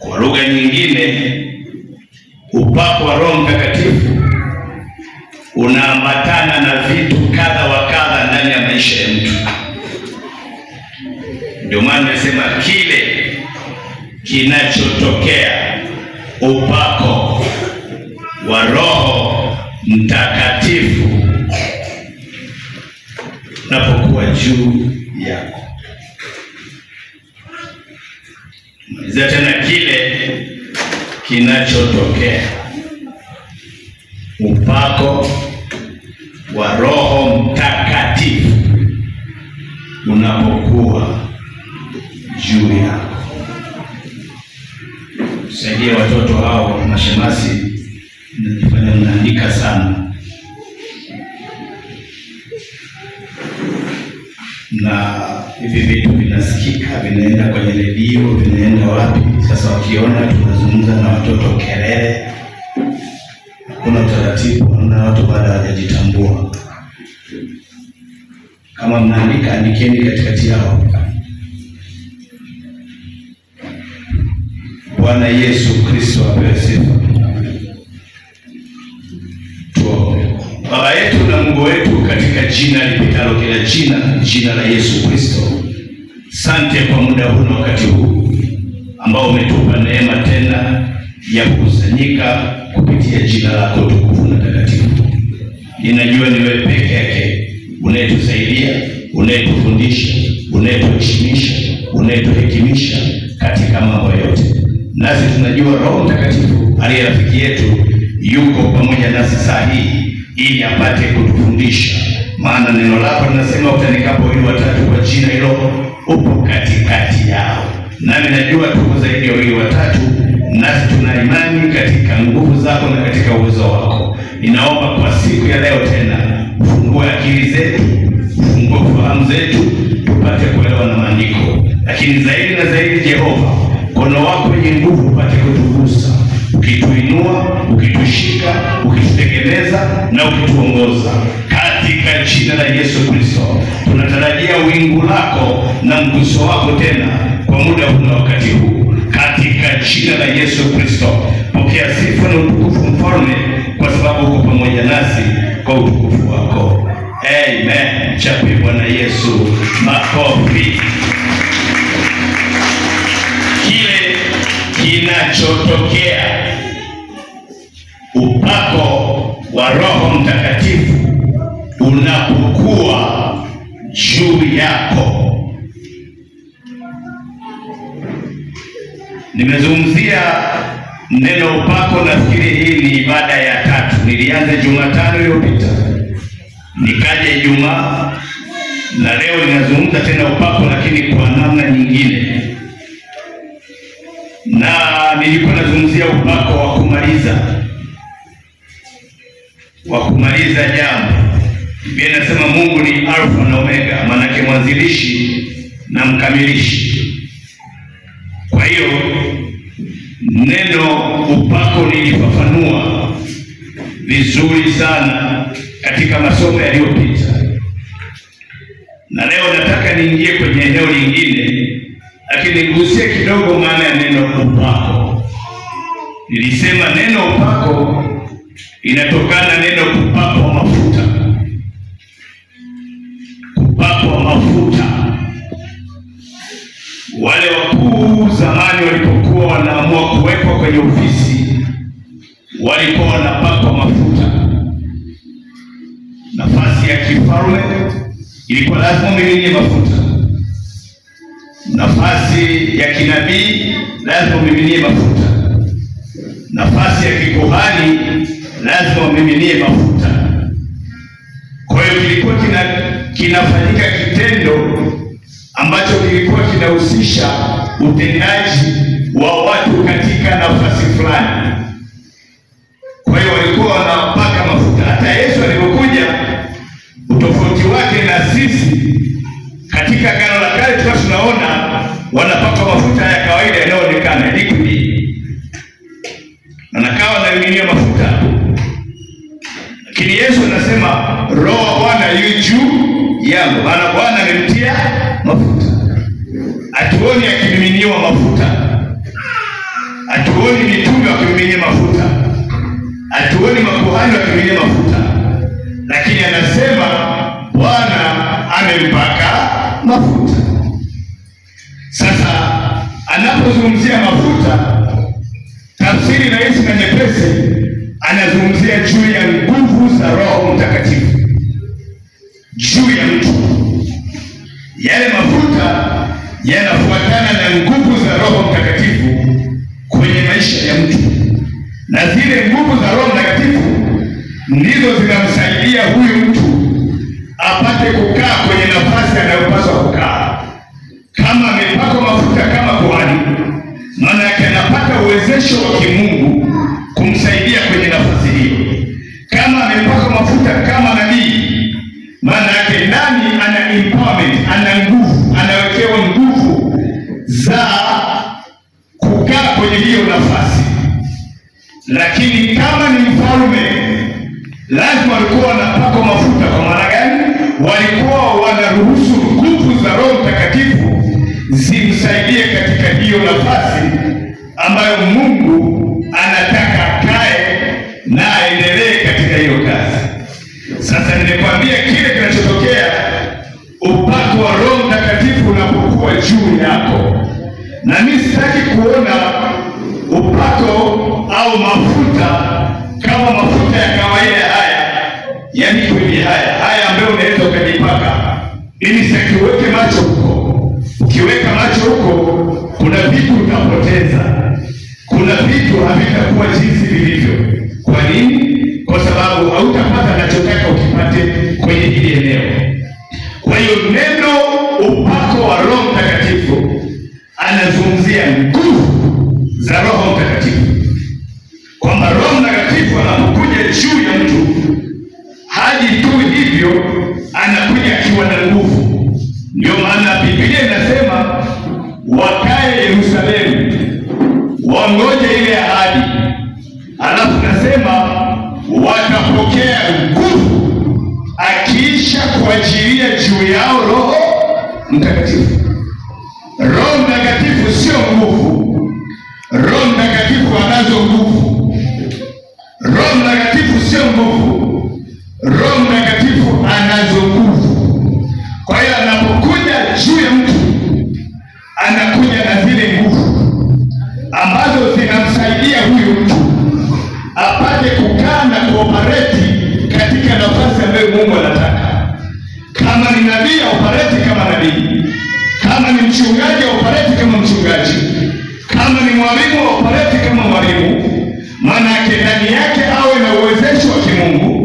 Kwa lugha nyingine, upako wa Roho Mtakatifu unaambatana na vitu kadha wa kadha ndani ya maisha ya mtu. Ndio maana nimesema kile kinachotokea upako wa Roho Mtakatifu unapokuwa juu yako. Malizia tena, kile kinachotokea upako wa Roho Mtakatifu unapokuwa juu yako. Saidia watoto hao mashemasi, mnafanya mnaandika sana, na hivi vitu vinasikika, vinaenda kwenye redio, vinaenda wapi? Sasa wakiona tunazungumza na watoto kelele, kuna utaratibu na watu bado hawajitambua. Kama mnaandika, andikeni katikati yao. Bwana Yesu Kristo apewe sifa. Tuombe. Baba yetu na Mungu wetu, katika jina lipitalo kila jina, jina la Yesu Kristo, asante kwa muda huu na wakati huu ambao umetupa neema tena ya kukusanyika kupitia jina lako tukufu na takatifu. Ninajua ni wewe peke yake unayetusaidia, unayetufundisha, unayetuheshimisha, unayetuhekimisha katika mambo yote. Nasi tunajua Roho Mtakatifu aliye rafiki yetu yuko pamoja nasi saa hii ili apate kutufundisha. Maana neno lako linasema utanikapo wawili watatu kwa jina hilo upo katikati yao. Nami najua tuko zaidi ya wawili watatu, nasi tuna imani katika nguvu zako na katika uwezo wako. Ninaomba kwa siku ya leo tena ufungue akili zetu, ufungue fahamu zetu, tupate kuelewa na maandiko. Lakini zaidi na zaidi, Jehova, mkono wako wenye nguvu upate kutugusa, ukituinua, ukitushika, ukitutegemeza na ukituongoza. Katika jina la Yesu Kristo tunatarajia wingu lako na mguso wako tena kwa muda huu na wakati huu. Katika jina la Yesu Kristo pokea sifa na utukufu Mfalme, kwa sababu uko pamoja nasi kwa utukufu wako. Amen. Chape Bwana Yesu makofi. Kile kinachotokea upako wa Roho Mtakatifu unapokuwa juu yako. Nimezungumzia neno upako, nafikiri hii ni ibada ya 3. Nilianza Jumatano iliyopita, nikaja Ijumaa, na leo ninazungumza tena upako, lakini kwa namna nyingine. Na nilikuwa nazungumzia upako wa kumaliza jambo. Biblia inasema Mungu ni Alfa na Omega, maana yake mwanzilishi na mkamilishi. Kwa hiyo neno upako nilifafanua vizuri sana katika masomo yaliyopita, na leo nataka niingie kwenye eneo lingine, lakini nigusie kidogo maana ya neno upako. Nilisema neno upako inatokana neno kupakwa mafuta. Kupakwa mafuta. Wale wakuu zamani walipokuwa wanaamua kuwekwa kwenye ofisi, walikuwa wanapakwa mafuta. Nafasi ya kifalme ilikuwa lazima umiminie mafuta. Nafasi ya kinabii lazima umiminie mafuta. Nafasi ya kikuhani lazima umiminie mafuta. Kwa hiyo kilikuwa kinafanyika kitendo ambacho kilikuwa kinahusisha utendaji wa watu katika nafasi fulani. Kwa hiyo walikuwa wanapaka mafuta. Hata Yesu alipokuja, utofauti wake na sisi, katika Agano la Kale tulikuwa tunaona wanapaka mafuta ya kawaida yanayoonekana liquid, anakawa anamiminia mafuta. Lakini Yesu anasema Roho wa Bwana yu juu yangu, maana Bwana amemtia mafuta. Atuoni akimiminiwa mafuta. hatuoni mitume wakimiminia mafuta, hatuoni makuhani wakimiminia mafuta, lakini anasema Bwana amempaka mafuta. Sasa anapozungumzia mafuta, tafsiri rahisi na nyepesi, anazungumzia juu ya nguvu za Roho Mtakatifu juu ya mtu. Yale mafuta yanafuatana na nguvu za Roho Mtakatifu kwenye maisha ya mtu, na zile nguvu za Roho Mtakatifu ndizo zinamsaidia huyu mtu apate kukaa kwenye nafasi anayopaswa kukaa. Kama amepakwa mafuta kama kuhani, maana yake anapata uwezesho wa kimungu kumsaidia kwenye nafasi hiyo. Kama amepakwa mafuta kama nabii, maana yake ndani ana empowerment, ana nguvu, anawekewa nguvu za kukaa kwenye hiyo nafasi. Lakini kama ni mfalme, lazima walikuwa wanapakwa mafuta. Kwa maana gani? Walikuwa wanaruhusu nguvu za Roho Mtakatifu zimsaidie katika hiyo nafasi ambayo Mungu anataka akae na aendelee katika hiyo kazi. Sasa nimekwambia kile kinachotokea upako wa Roho Mtakatifu unapokuwa juu yako. Na mimi sitaki kuona upako au mafuta kama mafuta ya kawaida haya, yaani kwenye haya ambayo unaweza ukajipaka. Ili sikiweke macho huko. Ukiweka macho huko, kuna vitu utapoteza. Kuna vitu havitakuwa jinsi vilivyo. Kwa nini? Kwa sababu hautapata unachotaka ukipate kwenye hili eneo. Kwa hiyo neno upako wa Roho Mtakatifu anazungumzia nguvu za Roho Mtakatifu, kwamba Roho Mtakatifu anapokuja juu ya mtu haji tu hivyo, anakuja akiwa na nguvu. Ndio maana Biblia inasema wakae Yerusalemu, wangoje ile ahadi. Alafu nasema watapokea nguvu akiisha kuachilia juu yao Roho Mtakatifu. Roho Mtakatifu sio nguvu. Roho Mtakatifu anazo nguvu. Roho Mtakatifu sio nguvu. Roho Mtakatifu anazo nguvu. Kwa hiyo anapokuja juu ya mtu, anakuja na zile nguvu ambazo zinamsaidia huyu mtu apate kukaa na kuoperate katika nafasi ambayo Mungu anataka. Kama ni nabii, operate kama nabii. Kama ni mchungaji, operate kama mchungaji. Kama ni mwalimu, operate kama mwalimu. Maana yake ndani yake awe na uwezesho wa kimungu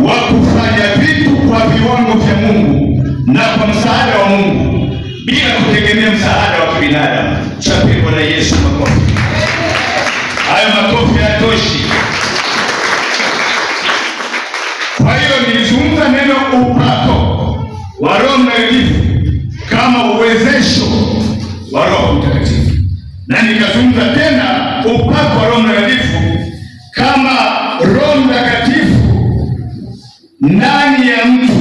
wa kufanya vitu kwa viwango vya Mungu na kwa msaada wa Mungu, bila kutegemea msaada wa kibinadamu. Chape Bwana Yesu makofi. Hayo makofi hayatoshi. Kwa hiyo nilizungumza neno upako wa Roho Mtakatifu kama uwezesho wa Roho Mtakatifu, na nikazungumza tena upako wa Roho Mtakatifu kama Roho Mtakatifu ndani ya mtu.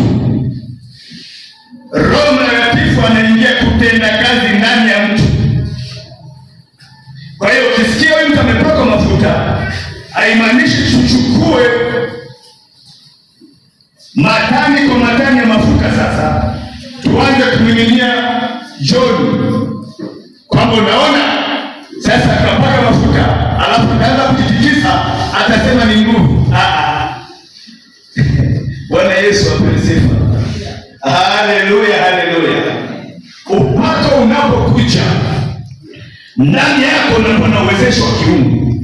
Roho Mtakatifu anaingia kutenda kazi ndani ya mtu. Kwa hiyo ukisikia wewe mtu amepakwa mafuta, haimaanishi tuchukue matani kwa matani ya mafuta sasa tuanze kumiminia John, kwamba unaona sasa akapaka mafuta alafu anaanza kujitikisa atasema ni nguvu. Bwana Yesu apewe sifa. Haleluya, haleluya. Upako unapokuja ndani yako unakuwa na uwezesho wa kiungu,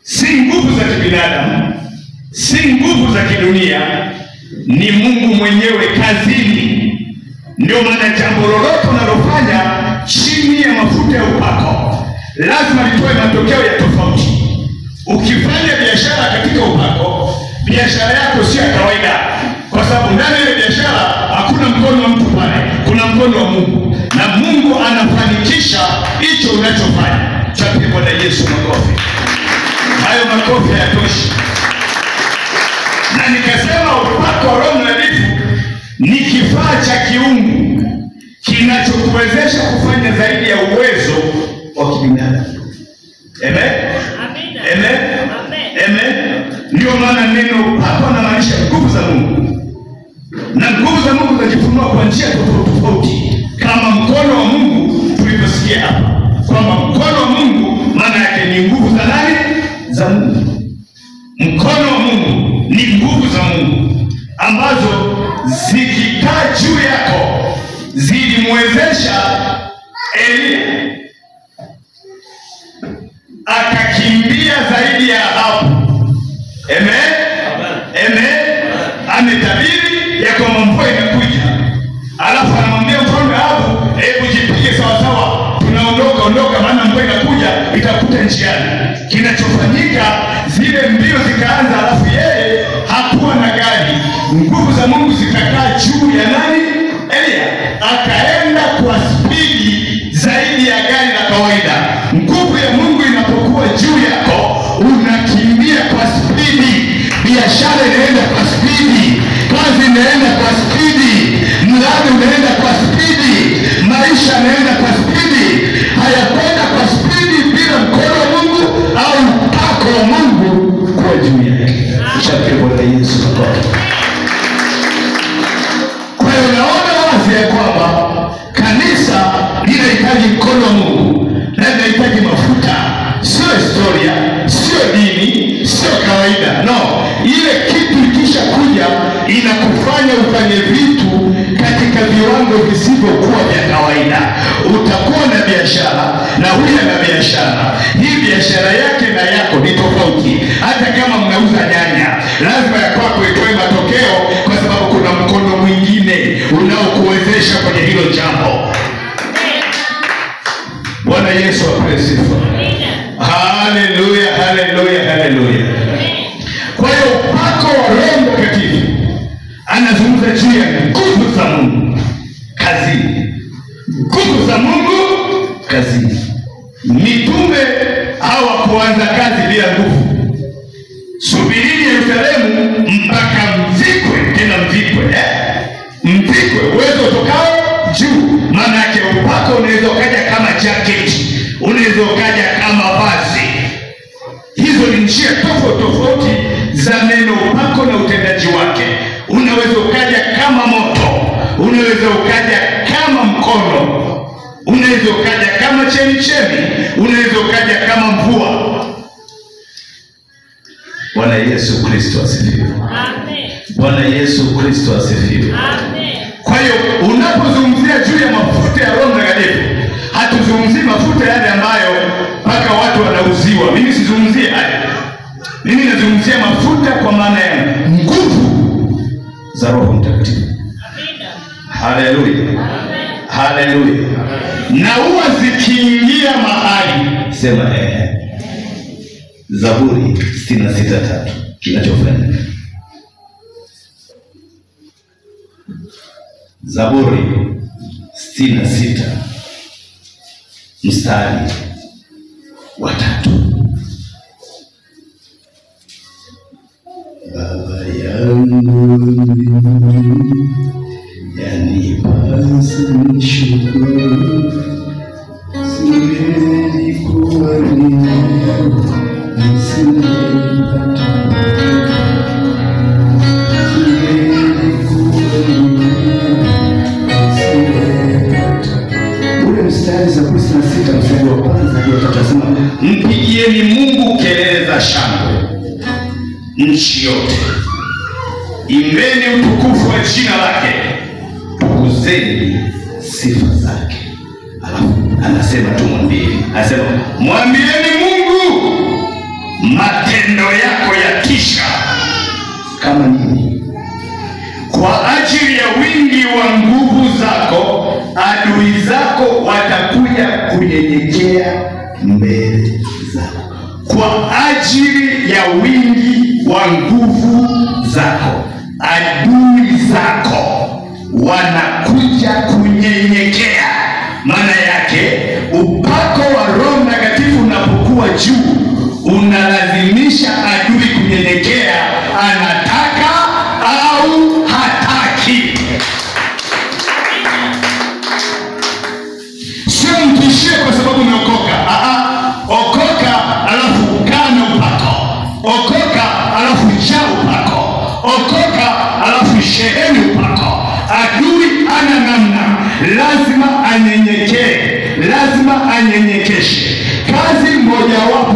si nguvu za kibinadamu, si nguvu za kidunia, ni Mungu mwenyewe kazini. Ndio maana jambo lolote unalofanya chini ya mafuta ya upako lazima litoe matokeo ya tofauti. Ukifanya biashara katika upako, biashara yako si ya kawaida, kwa sababu ndani ya biashara hakuna mkono wa mtu pale, kuna mkono wa Mungu, na Mungu anafanikisha hicho unachofanya. Chape Bwana Yesu makofi. Hayo makofi hayatoshi. Na nikasema upako wa Roho Mtakatifu ni kifaa cha kiungu kinachokuwezesha kufanya zaidi ya uwezo wa kibinadamu. Amen. Ndio maana neno upako linamaanisha nguvu za Mungu. Na nguvu za Mungu zinajifunua kwa njia tofauti. Kama mkono wa Mungu tulivyosikia hapa. Kwamba mkono wa Mungu maana yake ni nguvu za nani? Za Mungu. Mkono wa Mungu ni nguvu za Mungu ambazo zikikaa juu yako zilimwezesha Elia akakimbia zaidi ya hapo. Amen. Amen. Ametabiri ya kwamba mvua inakuja. Alafu anamwambia mfalme Ahabu, hebu jipige sawa sawa, tunaondoka maana mvua inakuja itakuta njiani. Kinachofanyika zile mbio zikaanza, alafu yeye hakuwa na gari. Nguvu za Mungu zikakaa juu ya nani? Elia. Akaenda kwa spidi zaidi ya gari la kawaida. Nguvu ya Mungu inapokuwa juu yako, unakimbia kwa spidi. Biashara inaenda kwa spidi, kazi inaenda kwa spidi, mradi unaenda kwa spidi, maisha yanaenda kwa spidi. Hayakwenda kwa spidi bila mkono wa Mungu au upako wa Mungu kwa juu yake. Chapter Bwana Yesu Kristo. Kwa hiyo naona wazi ya kwamba kanisa linahitaji mkono wa Mungu na linahitaji mafuta. Sio historia, sio dini, sio kawaida. No, ile kitu ikisha kuja inakufanya ufanye vitu katika viwango visivyokuwa vya kawaida. Utakuwa na biashara na huyu ana biashara. Hii biashara yake na yako ni tofauti. Hata kama mnauza nyanya, lazima ya kwako itoe matokeo kwa sababu kuna mkono mwingine unaokuwezesha kwenye hilo jambo. Bwana Yesu apewe sifa. Haleluya, haleluya, haleluya. Kwa hiyo upako wa Roho Mtakatifu anazungumza juu ya nguvu za Mungu kazini. Nguvu za Mungu kazini. Mitume hawakuanza kazi bila nguvu. Subirini Yerusalemu mpaka mvikwe, tena mvikwe. Mvikwe, uwezo utokao juu. Maana yake upako unaweza ukaja kama jacket, unaweza ukaja kama vazi. Hizo ni njia tofauti za neno upako na utendaji wake. Unaweza ukaja kama moto, unaweza ukaja kama mkono, unaweza ukaja kama chemichemi, unaweza ukaja kama mvua. Bwana Yesu Kristo asifiwe. Amen. Bwana Yesu Kristo asifiwe. Amen. Kwa hiyo unapozungumzia juu ya mafuta ya Roho Mtakatifu, hatuzungumzii mafuta yale ambayo mpaka watu wanauziwa. Mimi sizungumzie hayo. Mimi nazungumzia mafuta kwa maana ya nguvu za Roho Mtakatifu. Amina. Haleluya. Haleluya. Na huwa zikiingia mahali, sema Zaburi 66:3 kinachofanyika. Zaburi 66 mstari wa 3. Baba yangu yanipasa nishukuru, siwezi kuamini nisingepata. Zaburi 66 mstari wa 1 hadi wa 3 nasema, mpigieni Mungu kelele za shangwe nchi yote, imbeni utukufu wa jina lake, tukuzeni sifa zake. Alafu anasema anasema mwambieni Mungu, matendo yako yatisha kama nini. Kwa ajili ya wingi wa nguvu zako, adui zako watakuja kunyenyekea mbele zako. Kwa ajili ya wingi wa nguvu zako, adui zako wanakuja kunyenyekea. Maana yake upako wa Roho Mtakatifu unapokuwa juu, unalazimisha adui kunyenyekea, anataka au hataki. Sio mtishie kwa sababu umeokoka. Okoka alafu kaa na upako. Okoka alafu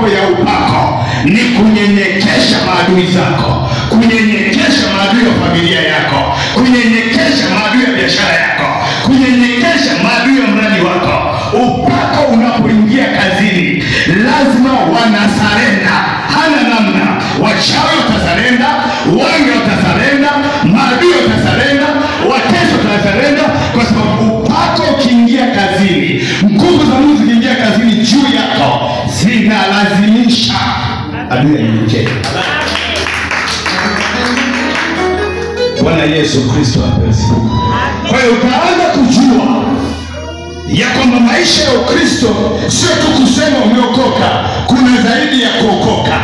mojawapo ya upako ni kunyenyekesha maadui zako, kunyenyekesha maadui ya familia yako, kunyenyekesha maadui ya biashara yako, kunyenyekesha maadui ya mradi wako. Upako unapoingia kazini lazima wanasarenda, hana namna. Wachawi watasarenda, wange watasarenda, maadui watasarenda, wateso watasarenda, kwa sababu upako ukiingia kazini, nguvu za Mungu zikiingia kazini juu yako, zinalazimisha adui aingie. Bwana Yesu Kristo asifiwe. Kwa hiyo utaanza kujua ya kwamba maisha ya Ukristo sio tu kusema umeokoka, kuna zaidi ya kuokoka.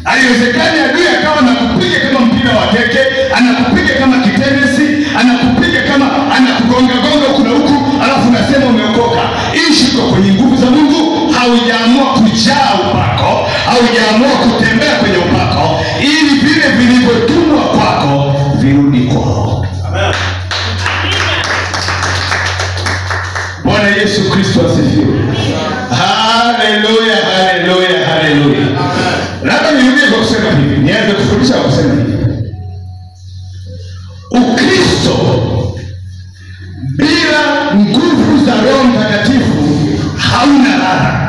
Haiwezekani adui akawa anakupiga kama mpira wa teke, anakupiga kama kitenesi, anakupiga kama anakugonga gonga kuna huku, alafu unasema umeokoka. Ishi kwa kwenye nguvu za Mungu. Haujaamua kujaa upako, haujaamua kutembea kwenye upako, ili vile vilivyotumwa kwako virudi kwao. Amen. Bwana Yesu Kristo asifiwe. Haleluya, haleluya, haleluya. Labda nirudie kwa kusema hivi, nianze kufundisha kwa kusema hivi. Ukristo bila nguvu za Roho Mtakatifu hauna ladha.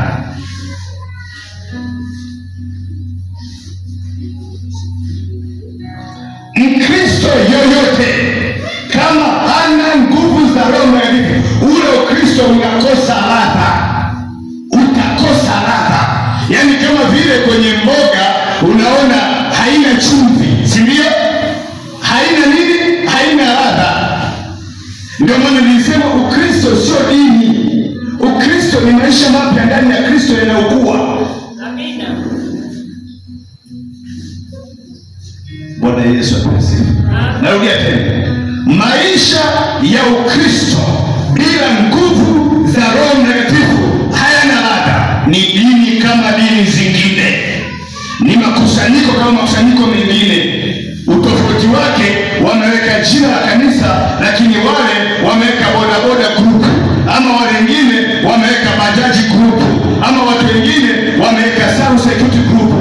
Mkristo yoyote kama hana nguvu za Roho Mtakatifu, ule Ukristo unakosa ladha. Utakosa ladha. Yaani kama vile kwenye mboga unaona haina chumvi, si ndio? Haina nini? Haina ladha. Ndio maana nilisema Ukristo sio dini. Ukristo ni maisha mapya ndani ya Kristo yanayokuwa. Amina. Bwana Yesu asifiwe. Narudia tena. Maisha ya Ukristo bila nguvu za Roho Mtakatifu hayana ladha. Ni dini kama dini zingine, ni makusanyiko kama makusanyiko mengine. Utofauti wake, wameweka jina la kanisa, lakini wale wameweka bodaboda group, ama wale wengine wameweka bajaji group, ama watu wengine wameweka Saru Security group.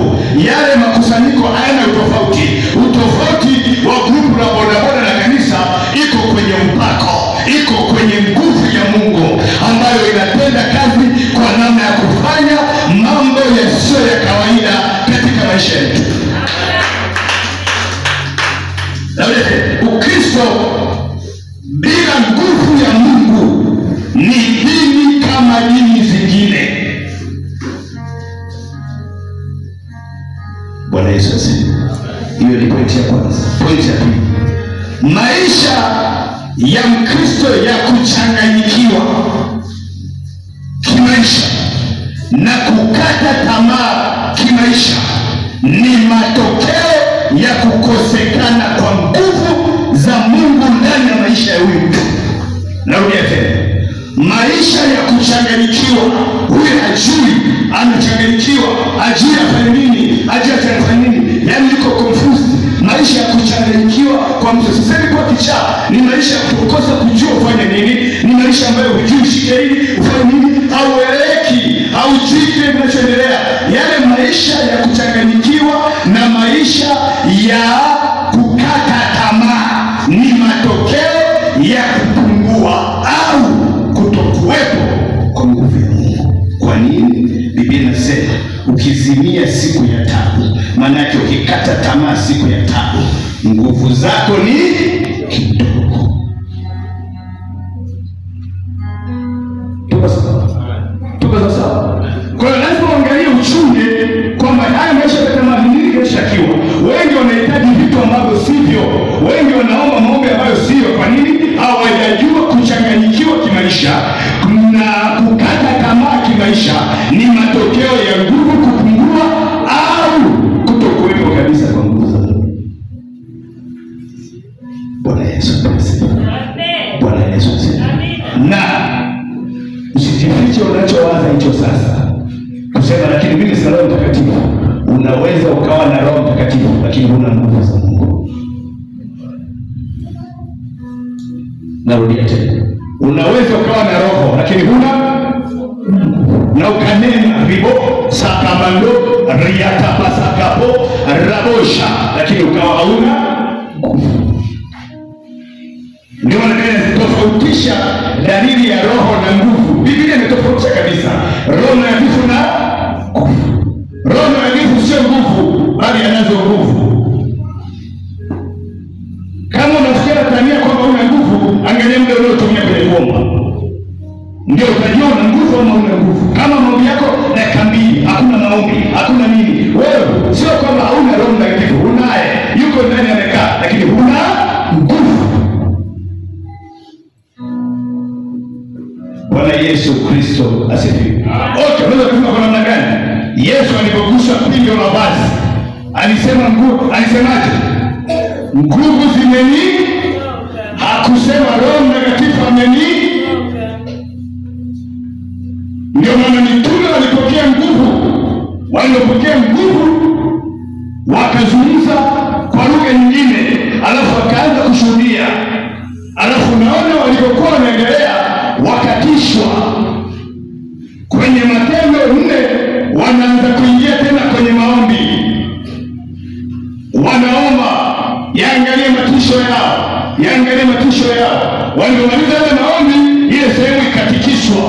Yale makusanyiko hayana utofauti. Utofauti wa group la bodaboda na kanisa iko kwenye upako, iko kwenye nguvu ya Mungu ambayo inatenda kazi kwa namna ya kufanya mambo yasiyo ya kawaida katika maisha yetu. Ukristo bila nguvu ya Mungu ni dini kama dini zingine. Bwana Yesu asifiwe. Hiyo ni pointi ya kwanza. Pointi ya pili, maisha ya Mkristo ya kuchanganyikiwa kimaisha na kukata tamaa kimaisha ni matokeo ya kukosekana kwa nguvu za Mungu ndani ya maisha ya huyu mtu. Narudia tena. Maisha ya kuchanganyikiwa, huyu hajui amechanganyikiwa, hajui afanye nini, hajui atafanya nini, yaani yuko confused. Maisha ya kuchanganyikiwa kwa mtu, sisemi kwa kichaa, ni maisha ya kukosa kujua ufanye nini, ni maisha ambayo hujui ushike hili, ufanye nini, haueleki, haujui kile kinachoendelea. Yale maisha ya kuchanganyikiwa na maisha ya kukata tamaa ni matokeo ya kupungua au kutokuwepo kwa nguvu ya Mungu. Kwa nini? Biblia inasema ukizimia siku ya tatu, maana yake ukikata tamaa siku ya tatu, nguvu zako ni kidogo. Tuko sawa? Kwa hiyo lazima uangalie uchunge kwamba haya maisha ya tamaa ni nini kinashakiwa. Wengi wanahitaji vitu ambavyo sivyo. Wengi wanaomba maombi ambayo sio. Kwa nini? Hawajajua kuchanganyikiwa kimaisha na kukata tamaa kimaisha ni matokeo ya nguvu kupungua au kutokuwepo kabisa kwa nguvu za Mungu. Bwana Yesu asifiwe. Bwana Yesu asifiwe. Na usijifiche unachowaza hicho sasa. Kusema lakini mimi sina Roho Mtakatifu. Unaweza ukawa na Roho Mtakatifu lakini huna nguvu za Mungu. Narudia tena. Unaweza ukawa na roho lakini huna wakanena ribo sakamando riatabasakapo rabosha, lakini ukawa hauna nguvu. Ndio maana tofautisha dalili ya roho na nguvu. Biblia imetofautisha kabisa roho mtakatifu na nguvu. Roho mtakatifu sio nguvu, bali anazo nguvu. Kama unafikiria tania kwamba una nguvu, angalia muda unaotumia kwenye kuomba, ndio utajua una nguvu ama una nguvu. Kama maombi yako dakika 2 hakuna maombi, hakuna nini, wewe sio kwamba hauna roho mtakatifu, unaye, yuko ndani amekaa, lakini huna nguvu. Bwana Yesu Kristo asifiwe. Okay, unaweza kusema kwa namna gani? Yesu alipogusa pindo la vazi, alisema nguvu, alisemaje? Nguvu zimeni. Hakusema Roho Mtakatifu ameni. Ndio maana mitume walipokea nguvu. Walipokea nguvu wakazungumza kwa lugha nyingine, alafu wakaanza kushuhudia. Alafu naona walipokuwa wanaendelea wakatishwa. Kwenye Matendo 4 wanaanza kuingia tena kwenye maombi, wanaomba. Yaangalie matisho yao, yaangalie matisho yao. Walipomaliza ile maombi, ile sehemu ikatikiswa,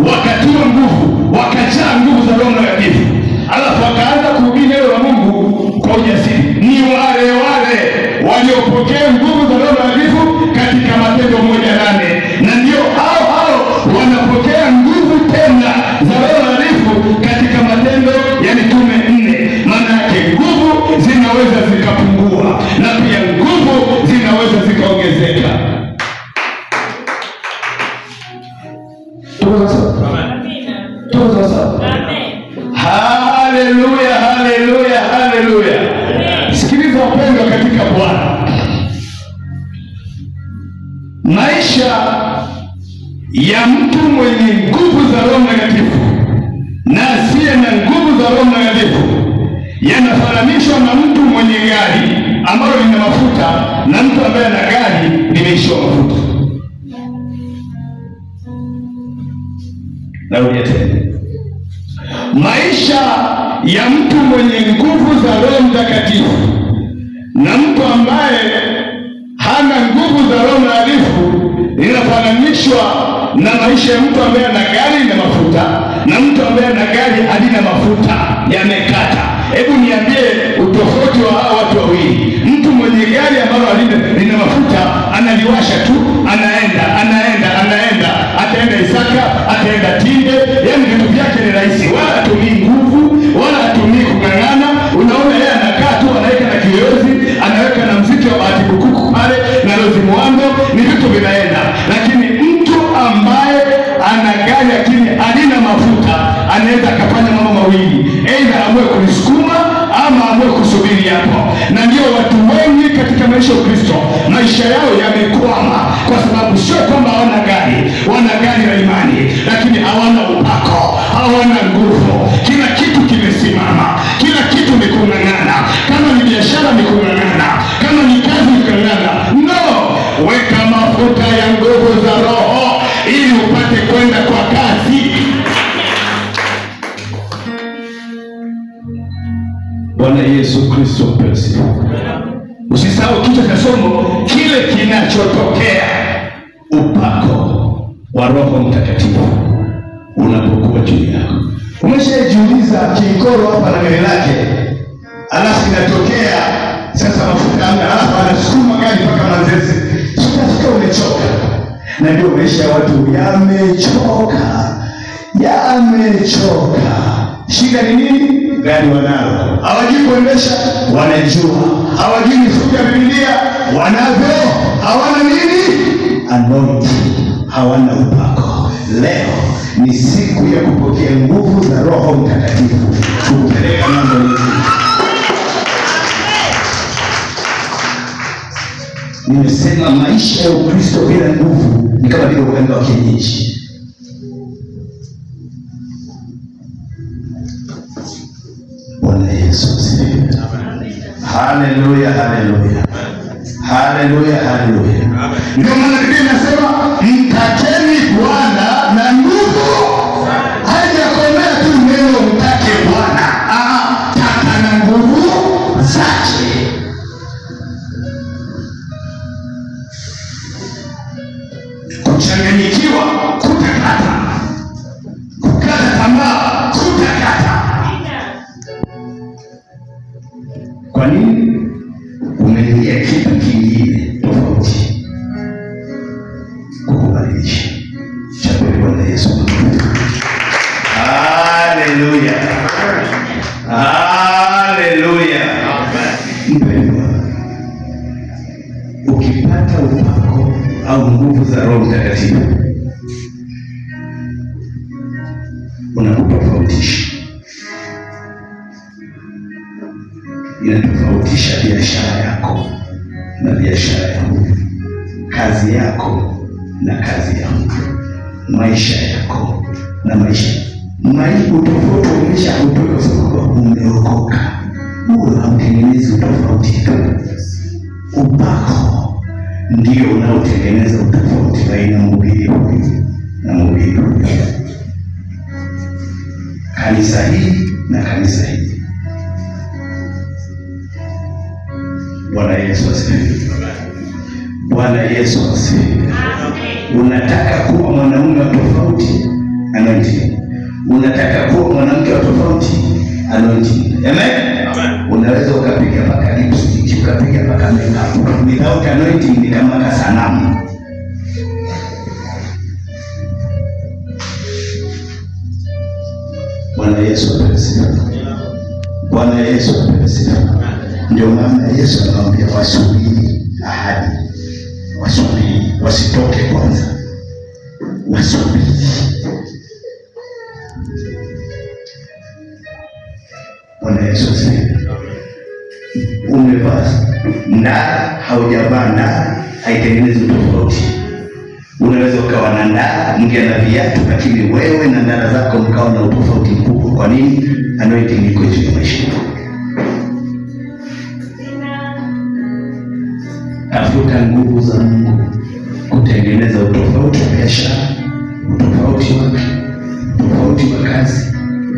wakatiwa nguvu, wakajaa nguvu za Roho Mtakatifu. Alafu wakaanza kuhubiri neno la Mungu kwa ujasiri. Ni wale wale waliopokea nguvu za Roho Mtakatifu katika Matendo 1:8, na ndio hao wanapokea nguvu tena za Roho Mtakatifu katika Matendo ya Mitume 4. Maana yake nguvu zinaweza zikapungua na pia nguvu zinaweza zikaongezeka. Haleluya, haleluya, haleluya. Sikiliza wapendwa katika Bwana, maisha ya mtu mwenye nguvu za Roho Mtakatifu na asiye na nguvu za Roho Mtakatifu yanafananishwa na mtu mwenye gari ambalo lina mafuta na mtu ambaye ana gari limeishiwa mafuta. Narudia tena. Maisha ya mtu mwenye nguvu za Roho Mtakatifu na mtu ambaye hana nguvu za Roho Mtakatifu linafananishwa na maisha ya mtu ambaye ana gari na mafuta na mtu ambaye ana gari halina mafuta, yamekata. Hebu niambie utofauti wa hao watu wawili. Mtu mwenye gari ambalo lina mafuta analiwasha tu, anaenda, ataenda Isaka, ataenda Tinde, yaani vitu vyake ni rahisi, wala hatumii nguvu, wala hatumii kung'ang'ana. Unaona yeye anakaa tu, anaweka na kiyoyozi, anaweka na mziki wa Bahati Bukuku pale na Rozi Muhando, ni vitu vinaenda. Lakini mtu ambaye ana gari lakini halina mafuta anaweza akafanya mambo mawili, aidha amue kulisukuma ama amue kusubiri hapo. Na ndio watu wengi katika maisha ya Kristo, maisha yao yamekwama kwa sababu sio kwamba hawana gari, wana gari la imani, lakini hawana upako, hawana nguvu. Kila kitu kimesimama, kila kitu ni kung'ang'ana. Kama ni biashara ni kung'ang'ana, kama ni kazi ni kung'ang'ana. No, weka mafuta ya nguvu za Roho ili upate kwenda kwa kazi. Bwana Yesu Kristo mpesi. Usisahau kichwa cha somo, kile kinachotokea upako wa Roho Mtakatifu unapokuwa juu yako. Umeshajiuliza kinkoro hapa na gari lake, alafu inatokea sasa mafuta hamna, alafu anasukuma gari mpaka Manzese. Sasa umechoka. Na ndio maisha ya watu yamechoka. Shida ni nini? Gari wanalo, hawajui kuendesha, wanajua. Hawajui mifuko ya Biblia, wanavyo. Hawana nini? Anointing, hawana upako. Leo ni siku ya kupokea nguvu za Roho Mtakatifu kupeleka mambo yetu. Nimesema maisha ya Ukristo bila nguvu ni kama vile uganga wa kienyeji. Bwana Yesu asifiwe. Haleluya, haleluya. Haleluya, haleluya. Ndio maana Biblia inasema mtakeni Bwana na nguvu. Haijakomea tu Haleluya. Mpendwa, ukipata upako au nguvu za Roho Mtakatifu unakutofautisha. Inatofautisha biashara yako na biashara ya mtu, kazi yako na kazi ya mtu, maisha yako na maisha. Utofauti umesha kutoka sababu umeokoka. Huo hautengenezi utofauti tu. Upako ndio unaotengeneza utofauti baina mhubiri huyu na mhubiri huyu, kanisa hili na kanisa hili. Bwana Yesu asifiwe. Bwana Yesu asifiwe. Unataka kuwa mwanamume wa tofauti, anointing. Unataka kuwa mwanamke wa tofauti, anointing. Amen. Amen. Unaweza ukapiga mpaka lipstick, ukapiga mpaka makeup. Without anointing ni kama kasanamu. Bwana Yesu asifiwe. Bwana Yesu asifiwe. Ndio maana Yesu anawaambia wasubiri ahadi. Wasubiri, wasitoke kwanza. Wasubiri. Bwana Yesu asifiwe. Umevaa ndara, haujavaa ndara, haitengenezi tofauti. Unaweza ukawa na ndara, mke na viatu, lakini wewe na ndara zako mkao na utofauti mkubwa. Kwa nini? Anointing iko juu ya maisha. Tafuta nguvu za Mungu kutengeneza utofauti wa biashara, utofauti wa kazi,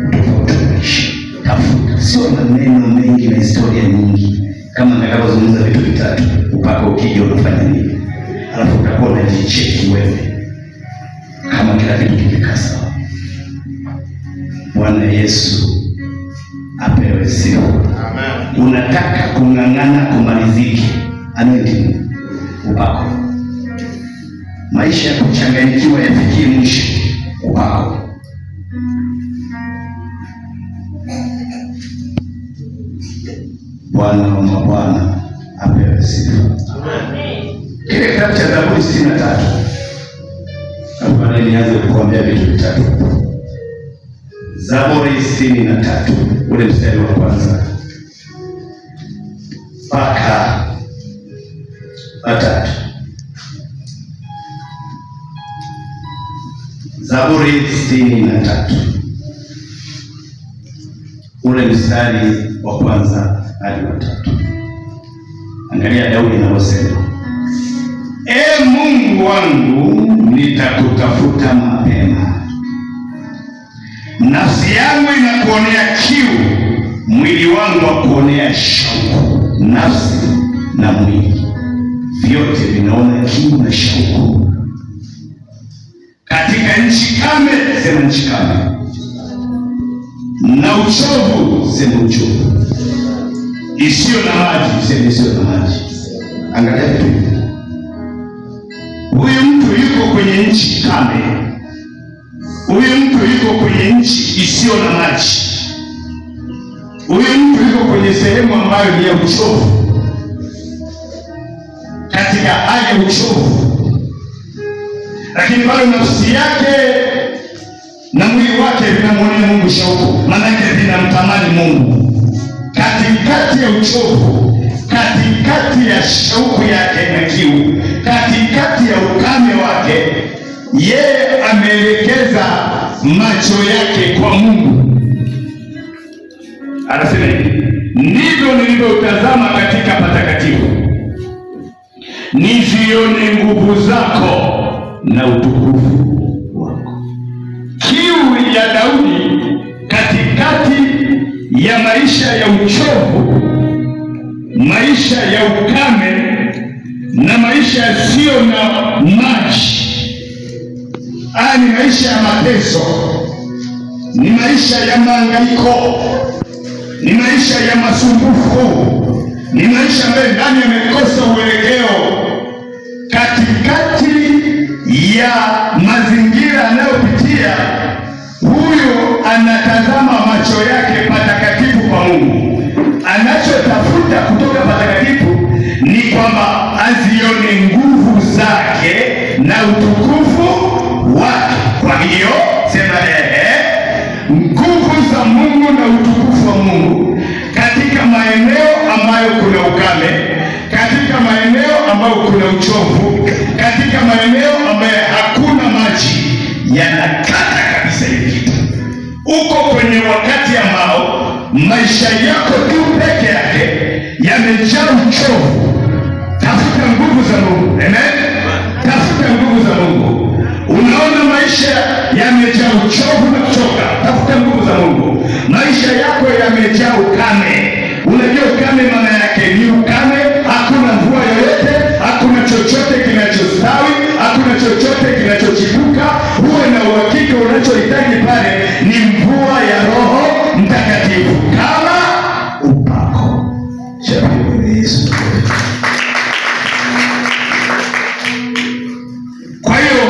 utofauti wa maisha. Tafuta, sio maneno mengi na historia nyingi. Kama nitakavyozungumza vitu vitatu, upako ukija unafanya nini? Alafu utakuwa unajicheki wewe kama kila kitu kimekaa sawa. Bwana Yesu apewe sifa. Amen. Unataka kung'ang'ana kumaliziki, anointing, upako. Maisha ya kuchanganyikiwa yafikie mwisho, upako. Bwana wa mabwana apewe sifa. Amen. Kile kitabu cha Zaburi 63. Hapa nianze kukuambia vitu vitatu. Zaburi 63, ule mstari wa kwanza mpaka 3. Zaburi 63, ule mstari wa kwanza hadi wa 3. Angalia Daudi anavyosema: E Mungu wangu, nitakutafuta mapema. Nafsi yangu inakuonea kiu, mwili wangu wakuonea shauku. Nafsi na mwili vyote vinaona kiu na shauku katika nchi kame, sema nchi kame, na uchovu, sema uchovu, isiyo na maji, sema isiyo na maji. Angalia vitu hivi. Huyu mtu yuko kwenye nchi kame. Huyu mtu yuko kwenye nchi isiyo na maji. Huyu mtu yuko kwenye sehemu ambayo ni ya uchovu, katika hali ya uchovu, lakini bado nafsi yake na mwili wake vinamwonea Mungu shauku, manake vinamtamani Mungu. Katikati ya uchovu, katikati ya shauku yake na kiu, katikati ya ukame wake, yeye ameelekeza macho yake kwa Mungu. Anasema hivi: ndivyo nilivyotazama katika patakatifu, nizione nguvu zako na utukufu wako. Kiu ya Daudi katikati ya maisha ya uchovu, maisha ya ukame na maisha yasiyo na maji. Haya ni maisha ya mateso, ni maisha ya mahangaiko, ni maisha ya masumbufu, ni maisha ambayo ndani yamekosa uelekeo. Katikati ya mazingira anayopitia, huyo anatazama macho yake azione nguvu zake na utukufu wake. Kwa hiyo sema nguvu za Mungu na utukufu wa Mungu katika maeneo ambayo kuna ukame, katika maeneo ambayo kuna uchovu, katika maeneo ambayo hakuna maji, yanakata kabisa hiyo kitu. Uko kwenye wakati ambao maisha yako tu peke yake yamejaa uchovu, tafuta nguvu za Mungu. Amen. Tafuta nguvu za Mungu. Unaona maisha yamejaa uchovu na kuchoka, tafuta nguvu za Mungu. Maisha yako yamejaa ukame. Unajua ukame maana yake ni ukame, hakuna mvua yoyote, hakuna chochote kinachostawi, hakuna chochote kinachochipuka. Uwe na uhakika unachohitaji pale ni mvua ya Roho Mtakatifu kama upako. Shabiri Yesu. Kwa hiyo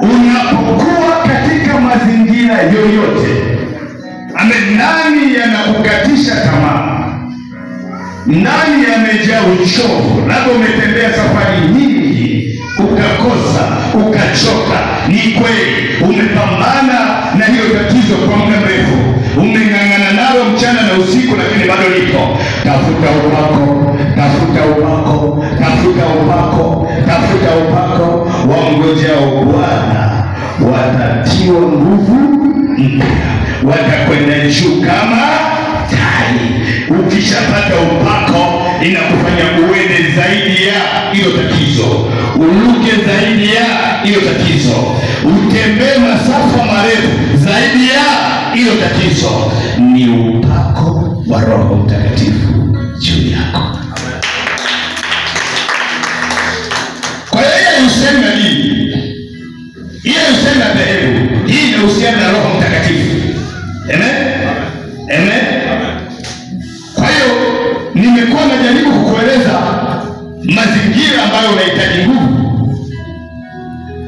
unapokuwa katika mazingira yoyote, nani yanakukatisha tamaa, nani yamejaa uchovu, labda umetembea safari nyingi ukakosa, ukachoka, ni kweli umepambana na hiyo tatizo kwa muda mrefu, umeng'ang'ana nalo mchana na usiku, lakini bado lipo. Tafuta upako, tafuta upako, tafuta upako, tafuta upako. Wangojao Bwana watatiwa nguvu mpya, watakwenda juu kama tai. Ukishapata upako, inakufanya uende zaidi ya hilo tatizo, uluke zaidi ya hilo tatizo, utembee masafa marefu zaidi ya hilo tatizo. Ni upako wa Roho Mtakatifu juu yako. Kwa hiyo useme nini? Ile useme dhehebu hii inahusiana na Roho Mtakatifu. Amen. Amen. Kwa hiyo nimekuwa najaribu kukueleza mazingira ambayo unahitaji nguvu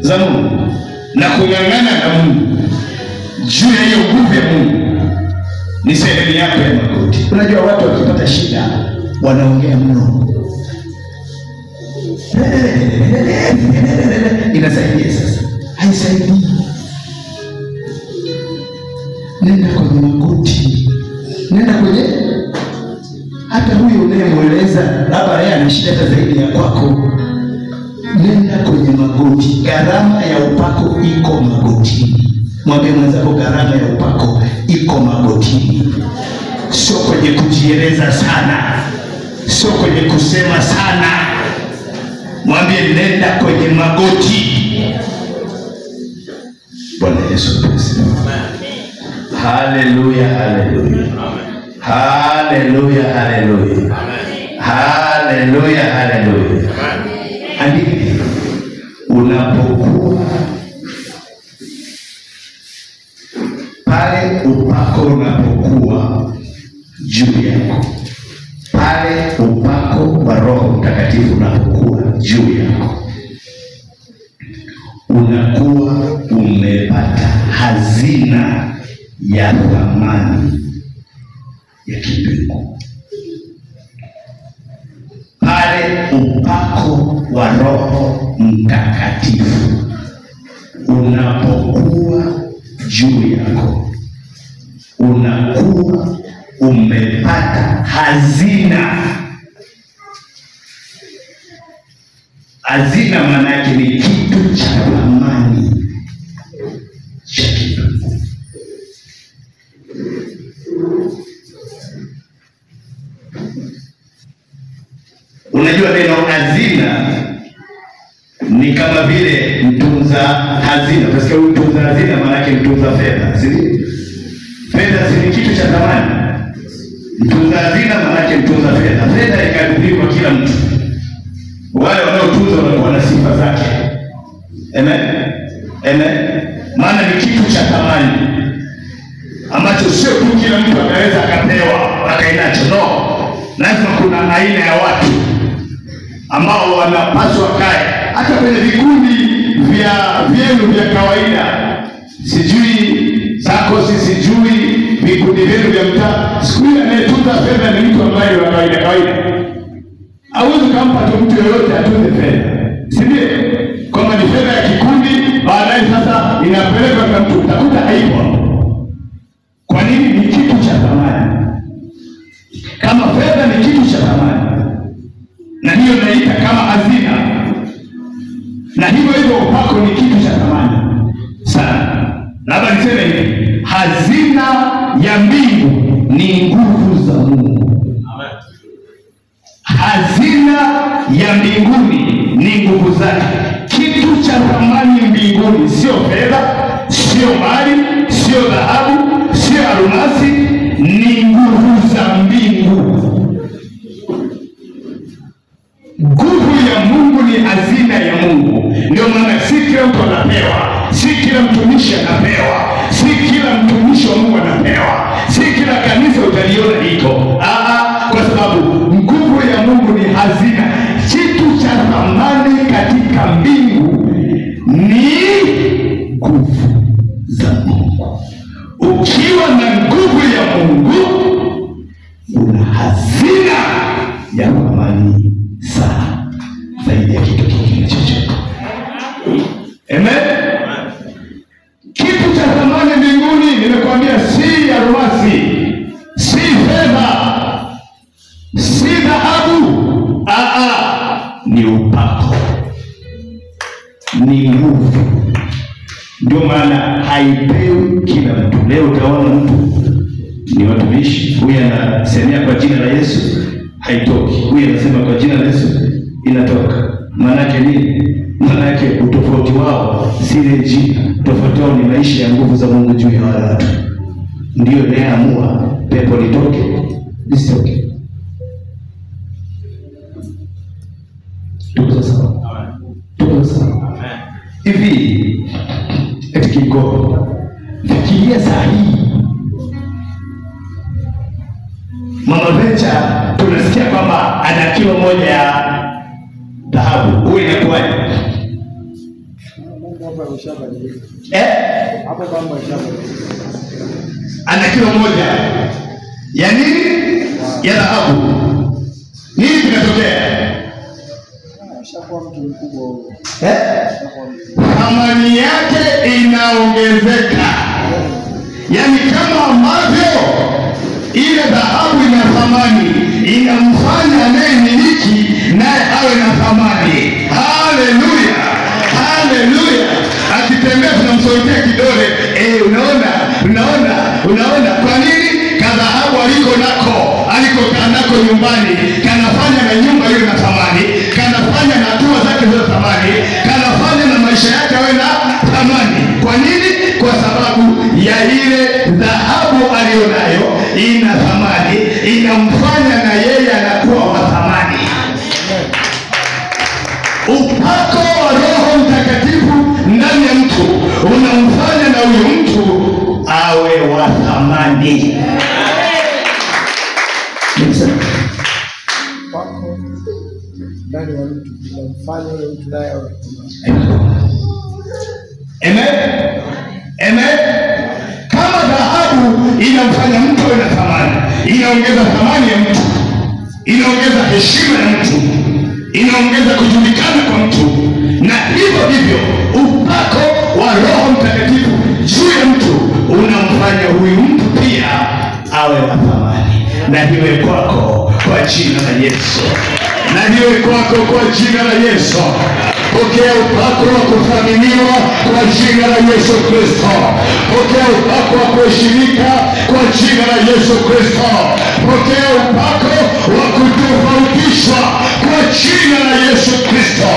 za Mungu na kung'ang'ana na Mungu. Juu ya hiyo nguvu ya Mungu ni sehemu yako ya magoti. Unajua watu wakipata shida wanaongea mno. Inasaidia sasa? Haisaidii. Nenda kwenye magoti. Nenda kwenye, hata huyo unayemweleza labda yeye ana shida hata zaidi ya kwako, nenda kwenye magoti. Gharama ya upako iko magotini. Mwambie mwenzako gharama ya upako iko magotini. Sio kwenye kujieleza sana, sio kwenye kusema sana. Mwambie nenda kwenye magoti. Bwana Yesu Kristo. Haleluya, haleluya. Haleluya, haleluya. Haleluya, haleluya. Andika, unapokuwa pale, upako unapokuwa juu yako, pale upako wa Roho Mtakatifu unapokuwa juu yako, unakuwa umepata hazina ya thamani ya kimbingu. Pale upako wa Roho Mtakatifu unapokuwa juu yako, unakuwa umepata hazina. Hazina maana yake ni kitu cha thamani cha kimbingu. Unajua neno hazina ni kama vile mtunza hazina. Unasikia mtunza hazina maana yake mtunza fedha, si ndio? Fedha si kitu cha thamani. Mtunza hazina maana yake mtunza fedha. Fedha ikaguliwa kila mtu. Wale wanaotunza wana sifa zake. Amen. Amen. Maana ni kitu cha thamani ambacho sio tu kila mtu anaweza akapewa akainacho. No. Lazima kuna aina ya watu ambao wanapaswa kae hata kwenye vikundi vyenu vya kawaida, sijui SACCOS, sijui vikundi vyenu vya mtaa. Siku ile anayetunza fedha ni mtu ambaye wa kawaida. Hauwezi ukampa tu mtu yoyote atunze fedha, si ndio? Kama ni fedha ya kikundi, baadaye sasa inapelekwa kwa mtu, utakuta haipo. Kwa nini? Ni kitu cha thamani. Kama fedha ni kitu cha thamani, na hiyo naita kama hazina, na hivyo hivyo upako ni kitu cha thamani sana. Labda niseme hivi, hazina ya mbingu ni nguvu za Mungu. Amen. Hazina ya mbinguni ni nguvu zake. Kitu cha thamani mbinguni sio fedha, sio mali, sio dhahabu, sio almasi, ni nguvu za mbingu. Nguvu ya Mungu ni hazina ya Mungu. Ndio maana si kila mtu anapewa, si kila mtumishi anapewa, si kila mtumishi wa Mungu anapewa, si kila kanisa utaliona hiko. Kwa sababu nguvu ya Mungu ni hazina. Kitu cha thamani katika mbingu ni nguvu za Mungu. Ukiwa na nguvu ya Mungu, una hazina ya thamani sana zaidi ya kitu kingine chochote. Amen. Kitu cha thamani mbinguni, nimekuambia, si almasi, si fedha, si dhahabu, ni upako, ni nguvu. Ndio maana haipewi kila mtu. Leo utaona mtu ni watumishi, huyu anasemea kwa jina la Yesu, haitoki. Huyu anasema kwa jina la Yesu, inatoka. Maana nini? Maana utofauti wao si ile jina, tofauti wao ni maisha ya nguvu za Mungu juu ya wale watu. Ndio inaamua pepo litoke lisitoke. Tuko sawa? Tuko sawa? Hivi eti Kigogo, fikiria saa hii Mama Venture tunasikia kwamba ana kilo moja ya dhahabu. Huyu inakuwaje? Hapo kama ana kilo moja ya nini? Ya dhahabu. Nini kinatokea? Ashakuwa mtu mkubwa huyo. Thamani yake inaongezeka. Yaani kama ambavyo ile dhahabu ina thamani, inamfanya anayemiliki naye awe na thamani. Haleluya, haleluya. Akitembea tunamsogea kidole, unaona kwa nini? Kadhahabu alikokaa nako nyumbani, kanafanya na nyumba hiyo na thamani, kanafanya na hatua zake za thamani, kanafanya na maisha yake awe na thamani. Kwa nini? Kwa sababu ya ile dhahabu alionayo ina thamani, inamfanya na yeye anakuwa wa thamani. Upako wa Roho Mtakatifu ndani ya mtu unamfanya na huyo mtu awe wa thamani. Upako ndani ya mtu unamfanya yule mtu naye awe wa thamani. Amen. Amen. Kama dhahabu inamfanya mtu awe na thamani, inaongeza thamani ya mtu, inaongeza heshima ya mtu, inaongeza kujulikana kwa mtu, na hivyo hivyo upako wa Roho Mtakatifu juu ya mtu unamfanya huyu mtu pia awe wa thamani. Na niwe kwako kwa jina la Yesu. Na niwe kwako kwa jina la Yesu. Pokea upako wa kuthaminiwa kwa jina la Yesu Kristo. Pokea upako wa kuheshimika kwa jina la Yesu Kristo. Pokea upako wa kutofautishwa kwa jina la Yesu Kristo.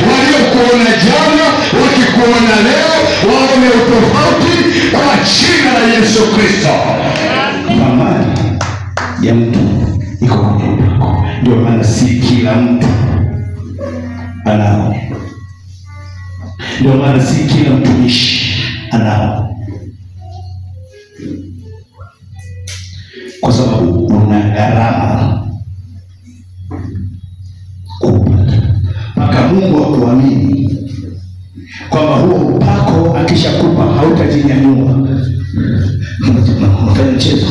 Waliokuona jana wakikuona leo waone utofauti kwa jina la Yesu Kristo. Thamani ya mtu iko kwenye upako. Ndio maana si kila mtu anao. Ndio maana si kila mtumishi anao, kwa sababu una gharama kubwa mpaka Mungu akuamini kwamba huo upako akishakupa hautajinyanyua. Unafanya mchezo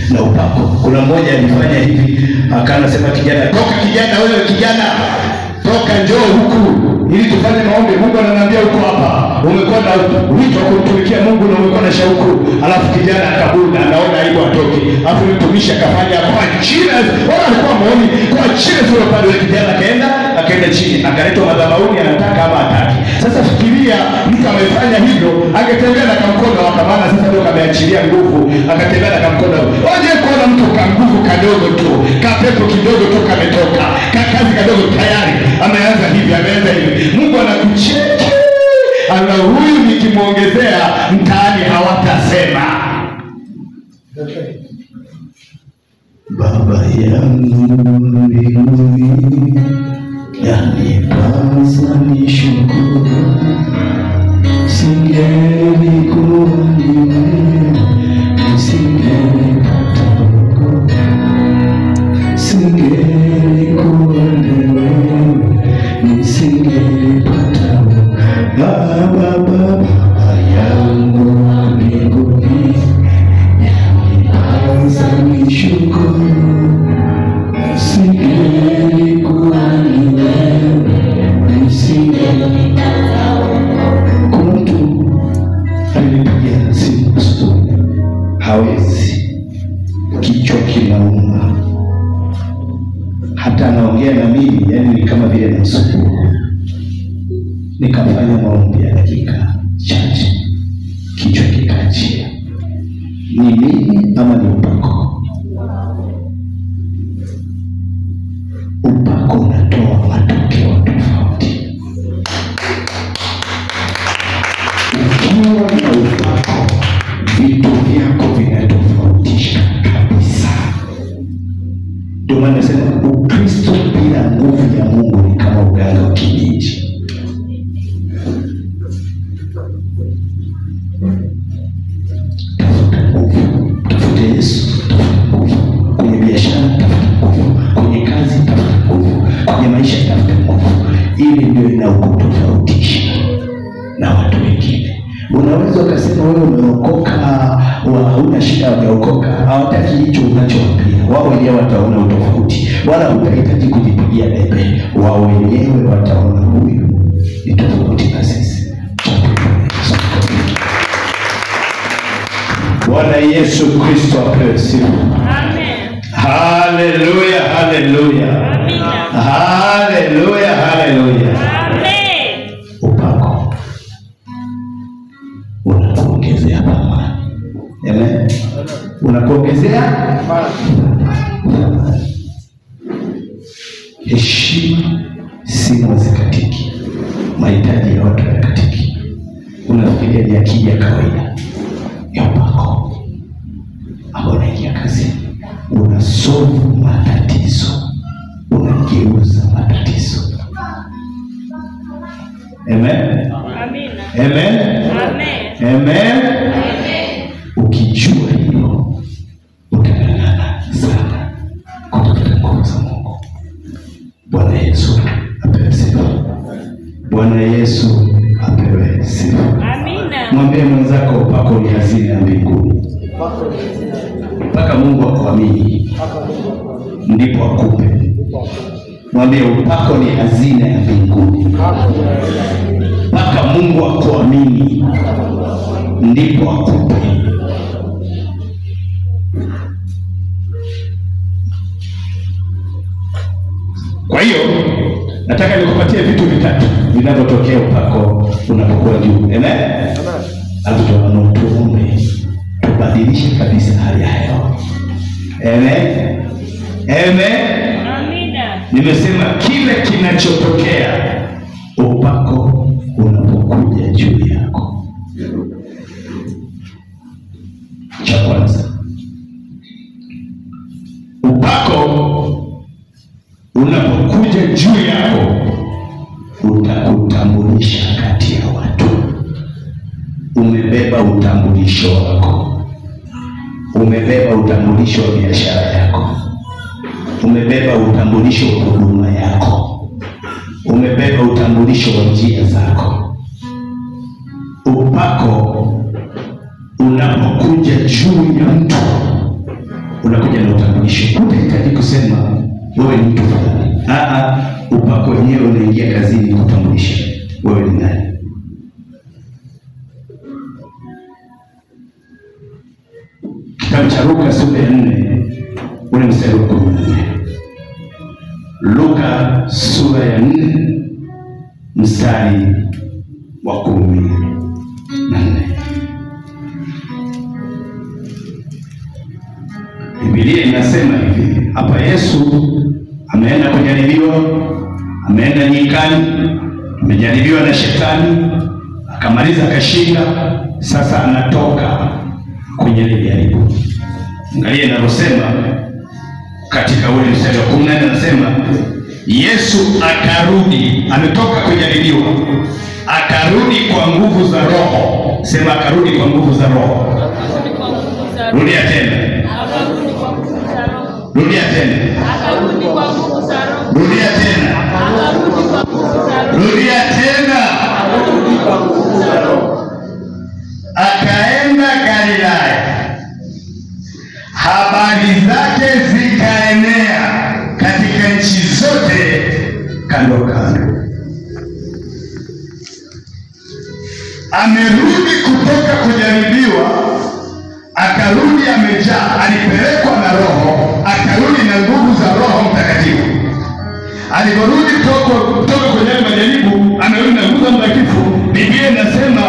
na upako. Kuna mmoja alifanya hivi, Akanasema kijana, toka kijana, wewe kijana, toka njoo huku ili tufanye maombi. Mungu ananiambia uko hapa, umekuwa na wito wa kumtumikia Mungu na umekuwa na shauku. Alafu kijana akabuna, anaona aibu atoke. Alafu mtumishi akafanya kwa jina, wala alikuwa muone kwa jina zile pale. Kijana akaenda chini, akaletwa madhabahuni, anataka ama hataki. Sasa fikiria mtu amefanya hivyo, angetembea na kamkono akamana, sasa ndio kameachilia nguvu, akatembea na kamkono. Waje kuona mtu ka nguvu kadogo tu, kapepo kidogo tu kametoka, kazi kadogo tayari ameanza hivi. Mungu anakucheka, ana huyu nikimwongezea mtaani hawatasema. Baba yangu mbinguni, yanipasa nishukuru, singelikuwa ni wewe nisingelipata wokovu, singelikuwa ni wewe nisingelipata wokovu. Baba yangu mbinguni, yanipasa nishukuru, singelikuwa ni wewe nisingelipata wokovu. Kuna mtu alipiga simu asubuhi, hawezi, kichwa kinauma, hata anaongea na mimi, yani ni kama vile namsumbua. Nikafanya maombi ya dakika chache, kichwa kikaachia. Ni mimi ama ni upako? Upako unatoa matokeo tofauti. Ukiwa na upako, vitu vyako vinatofautisha kabisa. Ndio maana nasema Ukristo bila nguvu ya Mungu ni kama uganga wa kienyeji. Tafuta Yesu, tafuta nguvu. Kwenye biashara tafuta nguvu, kwenye kazi tafuta nguvu, kwenye maisha tafuta nguvu. Ili ndio inaokutofautisha na watu wengine. Unaweza ukasema wewe umeokoka, hauna shida, hujaokoka, hawataki hicho unachowaambia. Wao wenyewe wataona utofauti, wala hutahitaji kujipigia debe. Wao wenyewe wataona huyu ni tofauti na sisi. Bwana Yesu Kristo apewe sifa. Amen. Haleluya, haleluya. Amina. Haleluya, haleluya. Amen. Upako unakuongezea thamani. Amen. Unakuongezea thamani. Heshima si hazikatiki, mahitaji ya watu yakatiki. Unafikiria ni akili ya kawaida ya upako ambao unaingia kazini, unasolve matatizo, unageuza matatizo. Amen. Amina. Amen. Amen. Amen. Ukijua hilo utang'ang'ana sana kutafuta nguvu za Mungu. Bwana Yesu apewe sifa. Bwana Yesu apewe sifa. Amina. Mwambie mwenzako upako ni hazina ya mbinguni. Mpaka Mungu akuamini ndipo akupe. Mwambie upako ni hazina ya mbinguni. Mpaka Mungu akuamini ndipo akupe. Kwa hiyo nataka nikupatie vitu vitatu vinavyotokea upako unapokuwa juu. Amen. Alafu tuombe tubadilishe kabisa hali ya hewa. Amen. Amen. Amina. Nimesema kile kinachotokea upako unapokuja juu yako. Cha kwanza, upako unapokuja juu yako utakutambulisha kati ya watu. Umebeba utambulisho wako, umebeba utambulisho wa biashara yako, umebeba utambulisho wa huduma yako, umebeba utambulisho wa njia zako. Upako unapokuja juu ya mtu unakuja na utambulisho. Hutahitaji kusema wewe ni mtu fulani. Upako wenyewe unaingia kazini kutambulisha wewe ni nani. Kitabu cha Luka sura ya 4 ule mstari wa 14. Luka sura ya 4 mstari wa 14. Biblia inasema hivi, hapa Yesu ameenda kujaribiwa, ameenda nyikani, amejaribiwa na shetani, akamaliza akashinda, sasa anatoka kwenye ile jaribu. Angalia inavyosema katika ule mstari wa 14, anasema Yesu akarudi, ametoka kujaribiwa, akarudi kwa nguvu za Roho. Sema akarudi kwa nguvu za Roho. Rudia tena. Rudia tena. Akarudi kwa nguvu za Roho. Rudia tena. Akarudi kwa nguvu za Roho. Rudia tena. Akarudi kwa nguvu za Roho. Akaenda Galilaya, habari zake zikaenea katika nchi zote kando kando. Amerudi kutoka kujaribiwa, akarudi amejaa, alipelekwa na Roho, akarudi na nguvu za Roho Mtakatifu. Aliporudi kutoka kwenye majaribu, amerudi na nguvu za Mtakatifu. Biblia inasema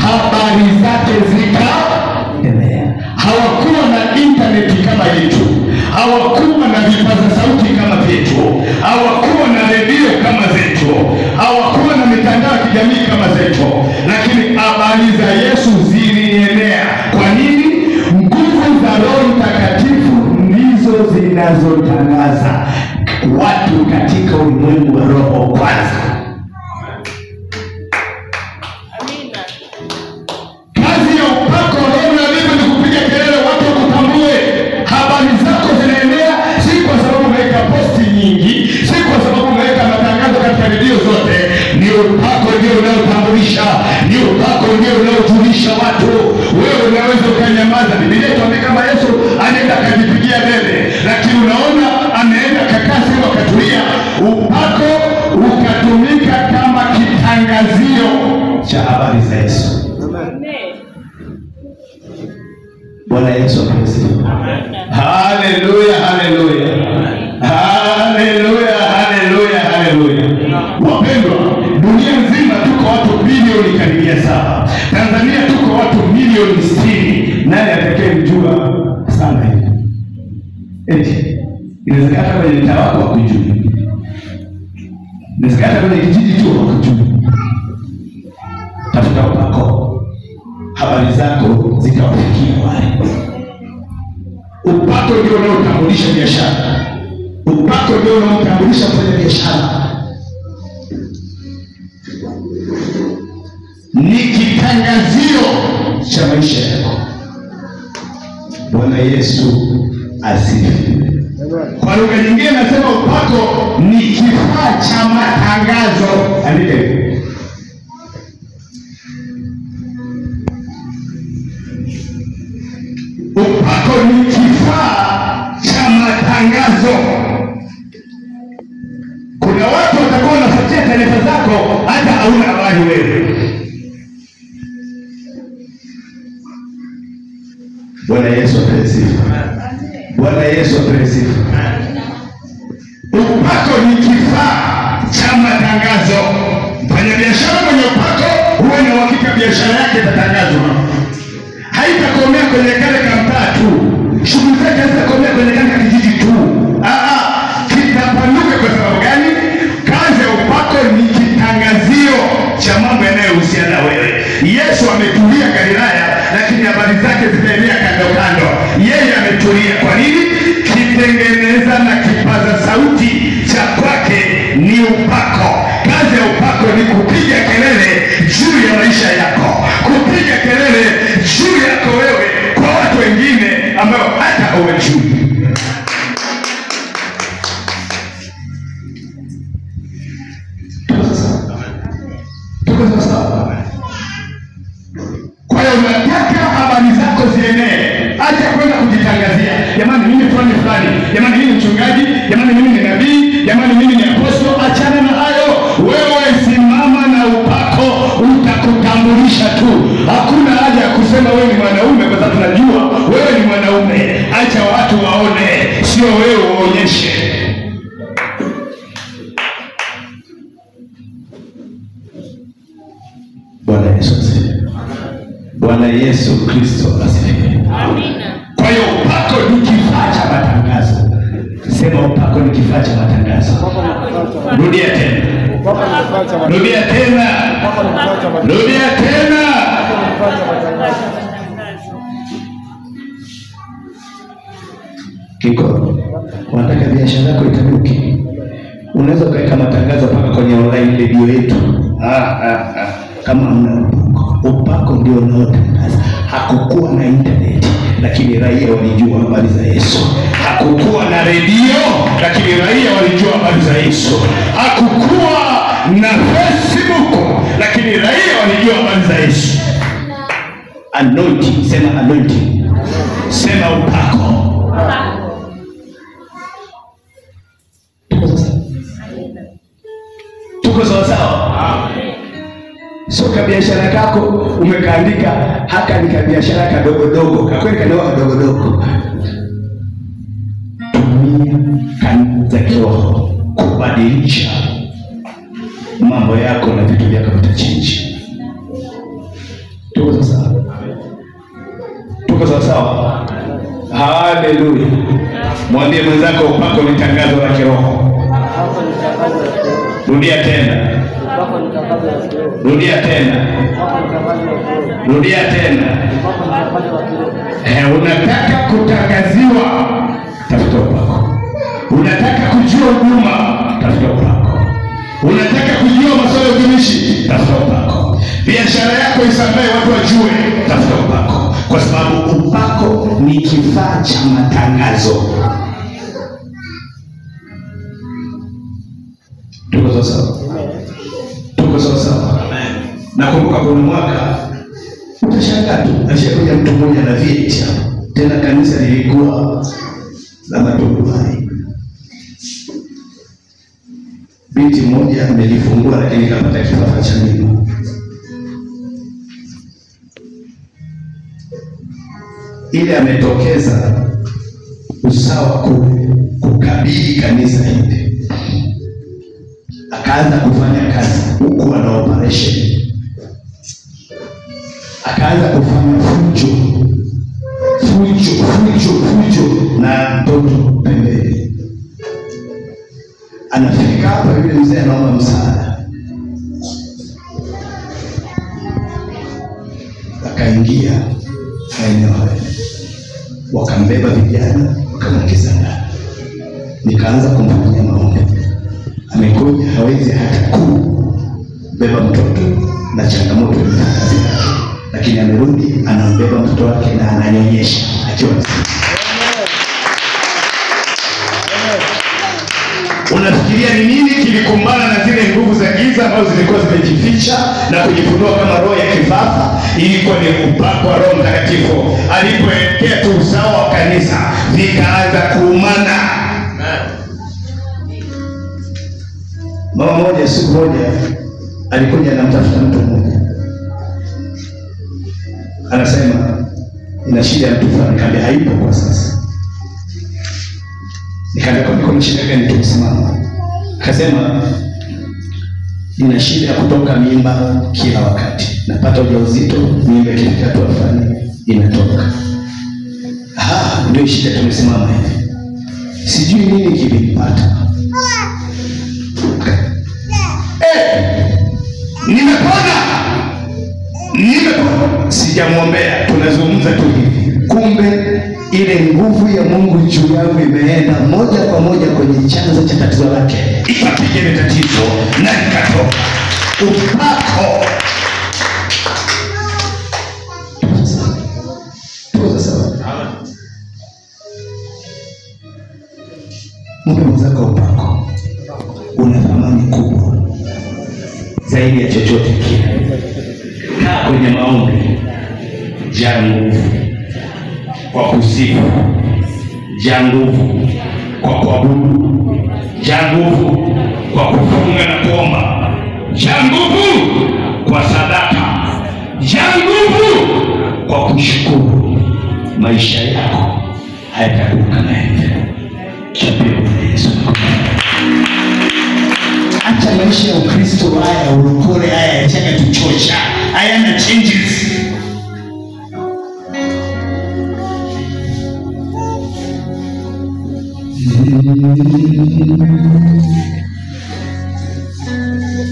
habari zake zikaenea. Hawakuwa na intaneti kama yetu, hawakuwa na vipaza sauti kama vyetu, hawakuwa na redio kama zetu, hawakuwa na mitandao ya kijamii kama zetu, lakini habari za Yesu zilienea. Kwa nini? Nguvu za Roho Mtakatifu ndizo zinazotangaza watu katika ulimwengu wa roho kwanza. Amina. Kazi ya upako wa Roho ni kupiga kelele watu wakutambue. Habari zako zinaenea, si kwa sababu umeweka posti nyingi, si kwa sababu umeweka matangazo katika redio zote. Ni upako ndio unaotambulisha, ni upako ndio unaojulisha watu. Wewe unaweza ukanyamaza. Biblia inatuambia kama Yesu anaenda akajipigia debe, lakini unaona ameenda kakaa sehemu akatulia, upako ukatumika kama kitangazio cha habari za Yesu. Amen. Bwana Yesu asifiwe. Haleluya, haleluya. Haleluya, haleluya, haleluya. Wapendwa, dunia nzima tuko watu bilioni karibia 7. Tanzania tuko watu milioni 60. Nani atakayemjua sana hivi? Eti inawezekana kwenye mtaa wako hakujui, inawezekana kwenye kijiji tu hakujui. Tafuta upako, habari zako zitawafikia wale. Upako ndio unaotambulisha biashara, upako ndio unaotambulisha kwenye biashara. Ni kitangazio cha maisha yako. Bwana Yesu asifiwe. Kwa lugha nyingine nasema upako ni kifaa cha matangazo. Andike. Upako ni kifaa cha matangazo. Kuna watu watakuwa wanafuatia taarifa zako hata hauna habari wewe. Bwana Yesu asifiwe. Bwana Yesu asifiwe. Upako ni kifaa cha matangazo. Mfanyabiashara mwenye upako huwa na uhakika biashara yake itatangazwa. Haitakomea kwenye kale kamtaa tu, shughuli zake hazitakomea kwenye kale kijiji tu. Kitapanuka. Kwa sababu gani? Kazi ya upako ni kitangazio cha mambo yanayohusiana na wewe. Yesu ametulia Galilaya, lakini habari zake zinaenea kando kando. Yeye ametulia. Kwa nini? Kitengeneza na kipaza sauti cha kwake ni upako. Kazi ya upako ni kupiga kelele juu ya maisha yako, kupiga kelele juu yako wewe kwa watu wengine ambao hata hawajui. Tuko sawa? Kwa hiyo unataka habari zako zienee, acha kwenda kujitangazia. Jamani, mimi akuonyeshe. Bwana Yesu asifiwe. Bwana Yesu Kristo asifiwe. Amina. Kwa hiyo upako ni kifaa cha matangazo. Sema upako ni kifaa cha matangazo. Rudia tena. Rudia tena. Rudia tena. Kiko, unataka biashara yako itanuke? Unaweza kuweka matangazo mpaka kwenye online radio yetu. Kama una upako ndio unaotangaza. Hakukuwa na internet lakini raia walijua habari za Yesu. Hakukuwa na redio lakini raia walijua habari za Yesu. Hakukuwa na Facebook lakini raia walijua habari za Yesu. Anointing, sema anointing. Sema upako. Tuko sawa sawa? So kabiashara kako umekaandika haka ni kabiashara kadogo dogo. Kakweli kadogo kadogo dogo. Tumia kanuni za kiroho kubadilisha mambo yako na vitu vyako vitachange. Tuko sawa? Tuko sawa sawa? Haleluya. Mwambie mwenzako upako ni tangazo la kiroho. Rudia tena. Rudia tena. Rudia tena. Unataka kutangaziwa, tafuta upako. Unataka kujua huduma, tafuta upako. Unataka kujua masuala ya utumishi, tafuta upako. Biashara yako isambae watu wajue, tafuta upako. Kwa sababu upako ni kifaa cha matangazo. Tuko sawa? Tuko sawa? Nakumbuka kuna mwaka utashangaa tu alikuja mtu mmoja na vyeti tena kanisa lilikuwa la matofali. Binti mmoja amelifungua lakini kapata kifafa cha mimba. Ile ametokeza usawa kukabili kanisa hili. Akaanza kufanya kazi huku ana operation. Akaanza kufanya fujo na mtoto pembeni. Anafika hapa yule mzee anaomba msaada. Akaingia eneo hili. Wakambeba vijana, wakamwingiza ndani. Nikaanza kumfanyia maombi. Amekuja hawezi hata kubeba mtoto na changamoto ya lakini amerudi anambeba mtoto wake na ananyonyesha akiwa Unafikiria ni nini kilikumbana na zile nguvu za giza ambazo zilikuwa zimejificha na kujifunua kama roho ya kifafa? Ilikuwa ni upako wa Roho Mtakatifu. Alipoelekea tu usawa wa kanisa vikaanza kuumana. Mama moja siku moja alikuja anamtafuta mtu mmoja. Anasema ina shida ya mtu fulani. Nikamwambia haipo kwa sasa. Nikamwambia kwa shida gani? Tumesimama. Akasema nina shida ya kutoka mimba kila wakati. Napata ujauzito, mimba ikifika tu afanye inatoka. Ndio shida, tumesimama hivi. Sijui nini kilipata. Nimepona. Sijamuombea, tunazungumza tu hivi. Kumbe ile nguvu ya Mungu juu yangu imeenda moja kwa moja kwenye chanzo cha tatizo lake. Ikapigana tatizo na ikatoka. Upako. Mungu mzako upako. Una thamani kubwa zaidi ya chochote kile. Kaa kwenye maombi, jaa nguvu kwa kusifu, jaa nguvu kwa kuabudu, jaa nguvu kwa kufunga na kuomba, jaa nguvu kwa sadaka, jaa nguvu kwa kushukuru. Maisha yako hayatakuwa kama hivi. maisha ya Ukristo haya, ulokole haya yataka tuchosha, hayana changes.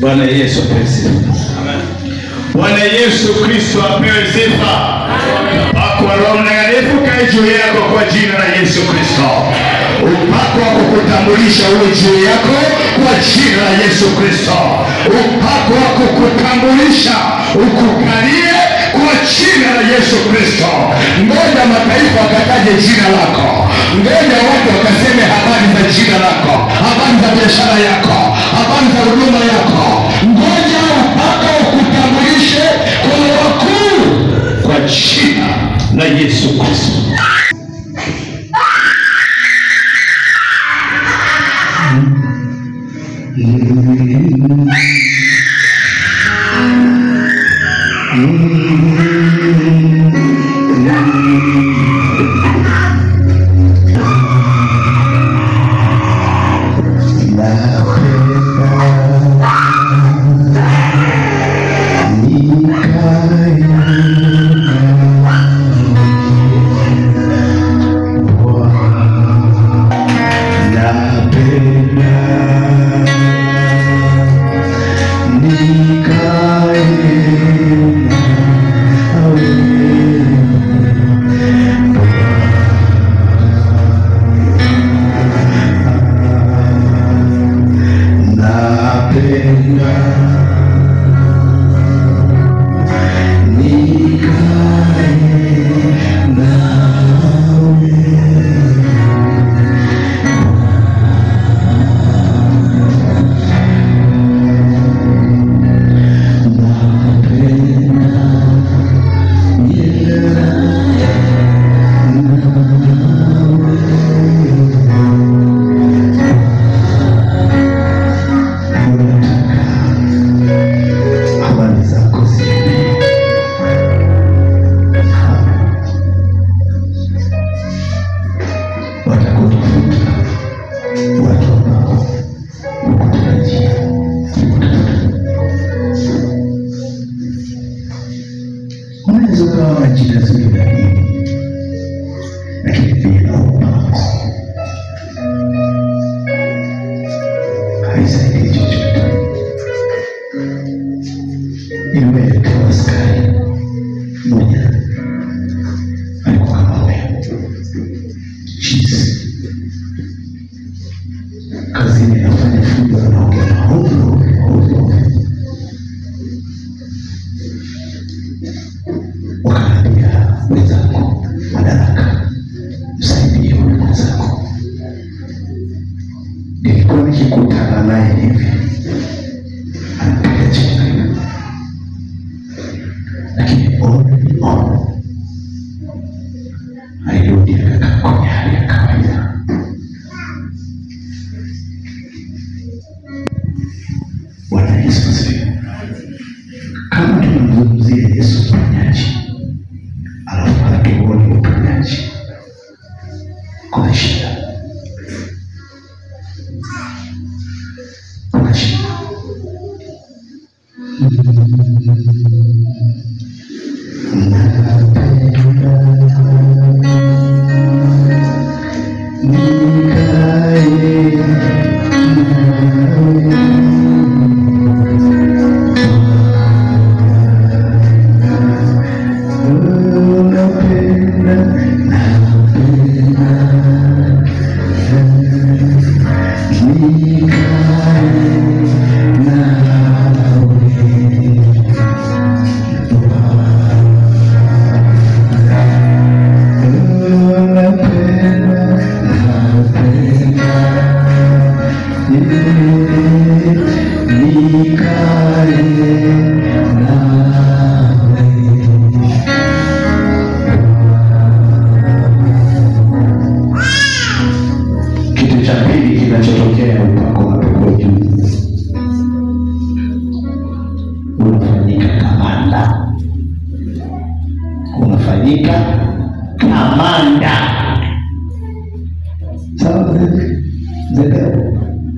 Bwana Yesu asifiwe. Amen. Bwana Yesu Kristo apewe sifa. Amen. Upako wa Roho Mtakatifu kae juu yako kwa jina la Yesu Kristo. Upako wa kukutambulisha uwe juu yako kwa jina la Yesu Kristo. Upako wa kukutambulisha ukukalie kwa jina la Yesu Kristo. Ngoja mataifa wakataje jina lako. Ngoja watu wakaseme habari za jina lako, habari za biashara yako, habari za huduma yako. Ngoja upako ukutambulishe kwa wakuu kwa jina la Yesu Kristo.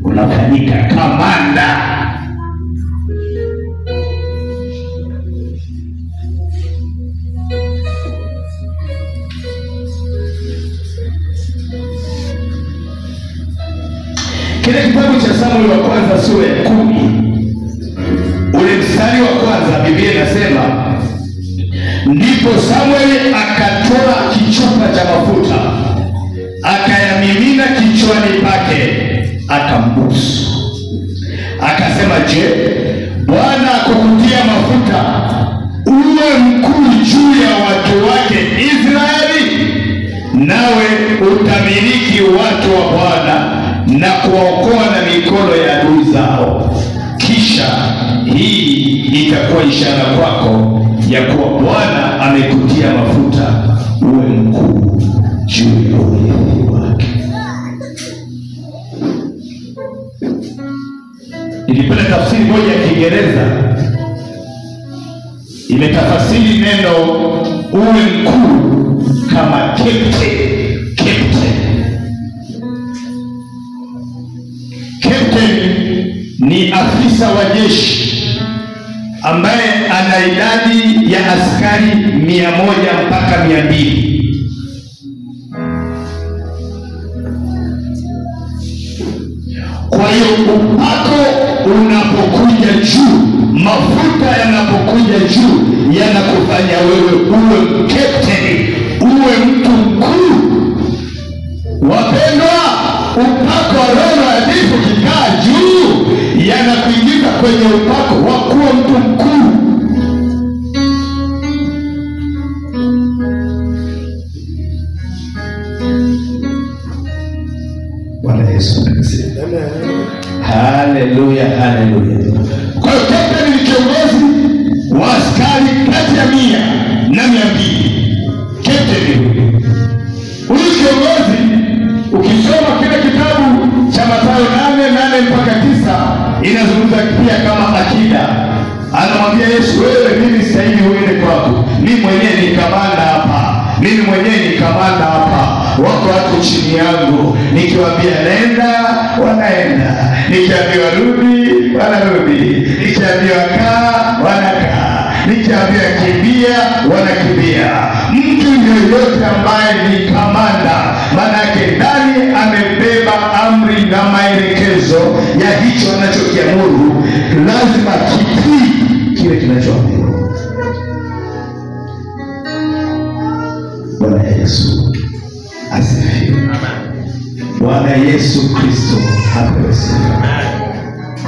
Unafanyika kamanda. sura ya 10 ule mstari wa kwanza, Biblia inasema ndipo Samueli akatoa kichupa cha mafuta akayamimina kichwani pake, akambusu, akasema, je, Bwana akukutia mafuta uwe mkuu juu ya watu wake Israeli, nawe utamiliki watu wa Bwana na kuwaokoa na mikono ya adui zao. Kisha hii itakuwa ishara kwako ya kuwa Bwana amekutia mafuta uwe mkuu juu ya urithi wake. Nikipenda tafsiri moja ya Kiingereza imetafasiri neno uwe mkuu kama captain. Ni afisa wa jeshi ambaye ana idadi ya askari 100 mpaka 200. Kwa hiyo upako unapokuja juu, mafuta yanapokuja juu, yanakufanya wewe uwe captain, uwe mtu mkuu. Wapendwa, upako wa Roho Mtakatifu kikaa juu, yanakuingiza kwenye upako wa kuwa mtu mkuu. Bwana Yesu asifiwe. Haleluya, haleluya. Kwa hiyo captain ni kiongozi wa askari kati ya 100 na 200. Captain huyu kiongozi, ukisoma kile kitabu cha Mathayo 8 mpaka 9, inazungumza pia kama akida. Anamwambia Yesu, wewe mimi sitahili uende kwako, mimi mwenyewe ni kamanda hapa, mimi mwenyewe ni kamanda hapa, wako watu chini yangu, nikiwaambia nenda wanaenda, nikiambiwa rudi wanarudi, nikiambiwa kaa wanakaa, nikiambiwa kimbia wanakimbia. Mtu yoyote ambaye ni kamanda, manake ndani amebeba amri na maelekezo ya hicho anachokiamuru, lazima kitii kile kinachoambiwa. Bwana Yesu asifiwe. Bwana Yesu Kristo apewe sifa.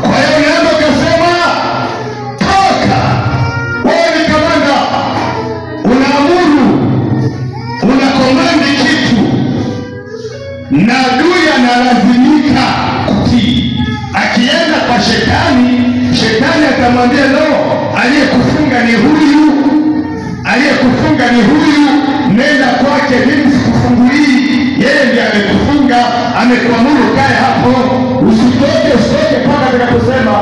Kwa hiyo neno kasema toka, wewe ni kamanda, unaamuru, unakomandi kitu, na adui analazimika kutii. Akienda kwa shetani, shetani atamwambia no, aliyekufunga ni huyu, aliyekufunga ni huyu, nenda kwake, mimi sikufungulii, yeye ndiye amekufunga, amekuamuru kae hapo, usitoke mpaka atakaposema.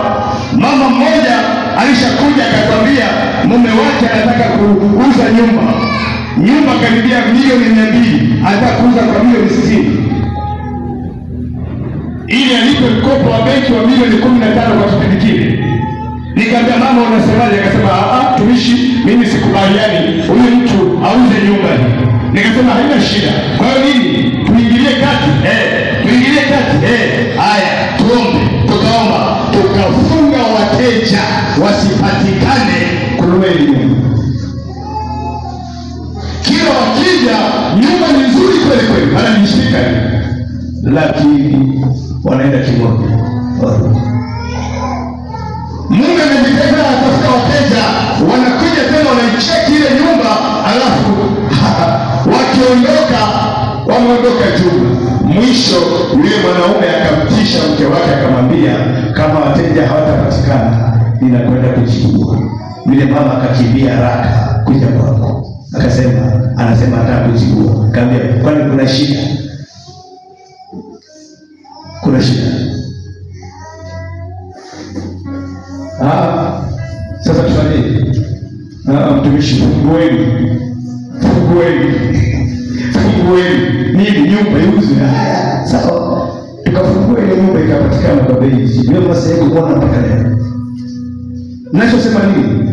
Mama mmoja alishakuja akatwambia mume wake anataka kuuza nyumba karibia milioni 200, anataka kuuza kwa milioni 60 ili alipe mkopo wa benki wa milioni 15 kwa kipindi kile. Nikamwambia mama, unasemaje? Akasema tumishi, mimi sikubaliani huyu mtu auze nyumba hii. Nikasema haina shida. Kwa hiyo nini? Tuingilie kati. Tuingilie kati. Haya, tuombe. Tukaomba, tukafunga wateja wasipatikane kununua nyumba. Kila wakija, nyumba ni nzuri kweli kweli, maana ni shika, lakini wanaenda kimoja. Mungu amejiteza atafuta wateja, wanakuja tena wanaicheki ile nyumba, alafu wakiondoka wameondoka jumla. Mwisho yule mwanaume akamtisha mke wake, akamwambia kama wateja hawatapatikana ninakwenda kujiua. Yule mama akakimbia haraka kuja kwako, anasema anataka kujiua. Akamwambia kwani kuna shida? Kuna shida? Sasa tufanye mtumishi, fungueni nini, nyumba iuzwe. Sawa, tukafungua ile nyumba, ikapatikana kwa bei. Nyumba sasa hivi kuona mpaka leo. Ninachosema nini?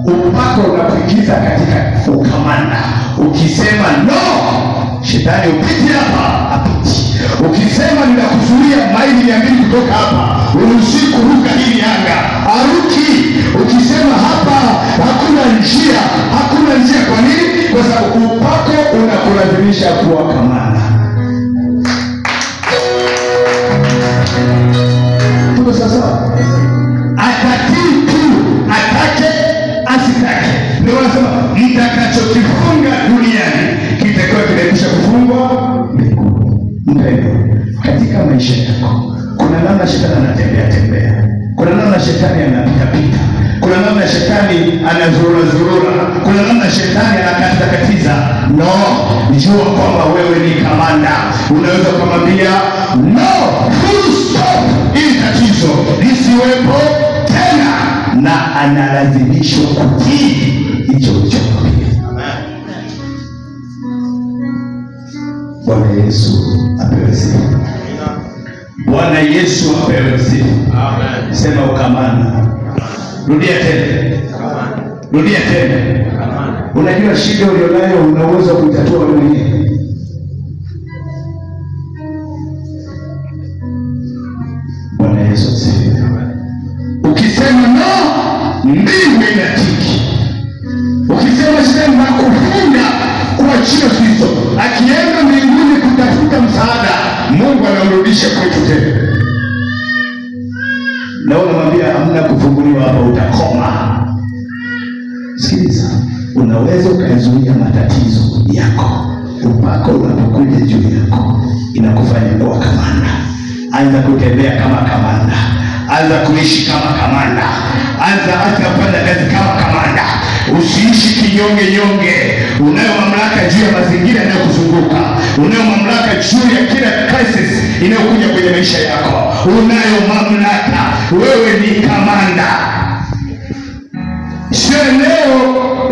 Upako unakuingiza katika ukamanda. Ukisema no, Shetani upiti hapa, apiti. Ukisema ninakuzuia maili 200 kutoka hapa, uruhusi kuruka hili anga, aruki. Ukisema hapa hakuna njia, hakuna njia. Kwa nini? Kwa sababu upako unakulazimisha kuwa kamanda. Tuko sasa. Atatii tu, atake asitake. Ndio wanasema mtakachokifunga duniani kitakuwa kimekwisha kufungwa mbinguni. Mpendwa, katika maisha yako kuna namna shetani anatembea, kuna namna shetani anapita, kuna namna shetani anazurura, kuna namna shetani anakatiza. No, jua kwamba wewe ni kamanda. Unaweza kumwambia no, full stop, ili tatizo lisiwepo tena, na analazimishwa kutii hicho ulichomwambia. Bwana Yesu apewe sifa. Bwana Yesu apewe sifa. Amen. Sema ukamanda. Rudia tena. Rudia tena. Unajua shida ulionayo unaweza kutatua wewe mwenyewe. Bwana Yesu asifiwe. Ukisema no, mbingu inatiki. Ukisema sema kufunga kwa jina Kristo, akienda mbinguni kutafuta msaada, Mungu anamrudisha kwetu tena. Na unamwambia hamna kufunguliwa hapa, utakoma. Sikiliza, unaweza ukazuia matatizo yako. Upako unapokuja juu yako inakufanya kuwa kamanda. Anza kutembea kama kamanda, anza kuishi kama kamanda, anza kufanya kazi kama kamanda. Usiishi kinyonge. Unayo mamlaka juu ya mazingira yanayokuzunguka, unayo mamlaka juu ya kila crisis inayokuja kwenye maisha yako. Unayo mamlaka, wewe ni kamanda. Sio eneo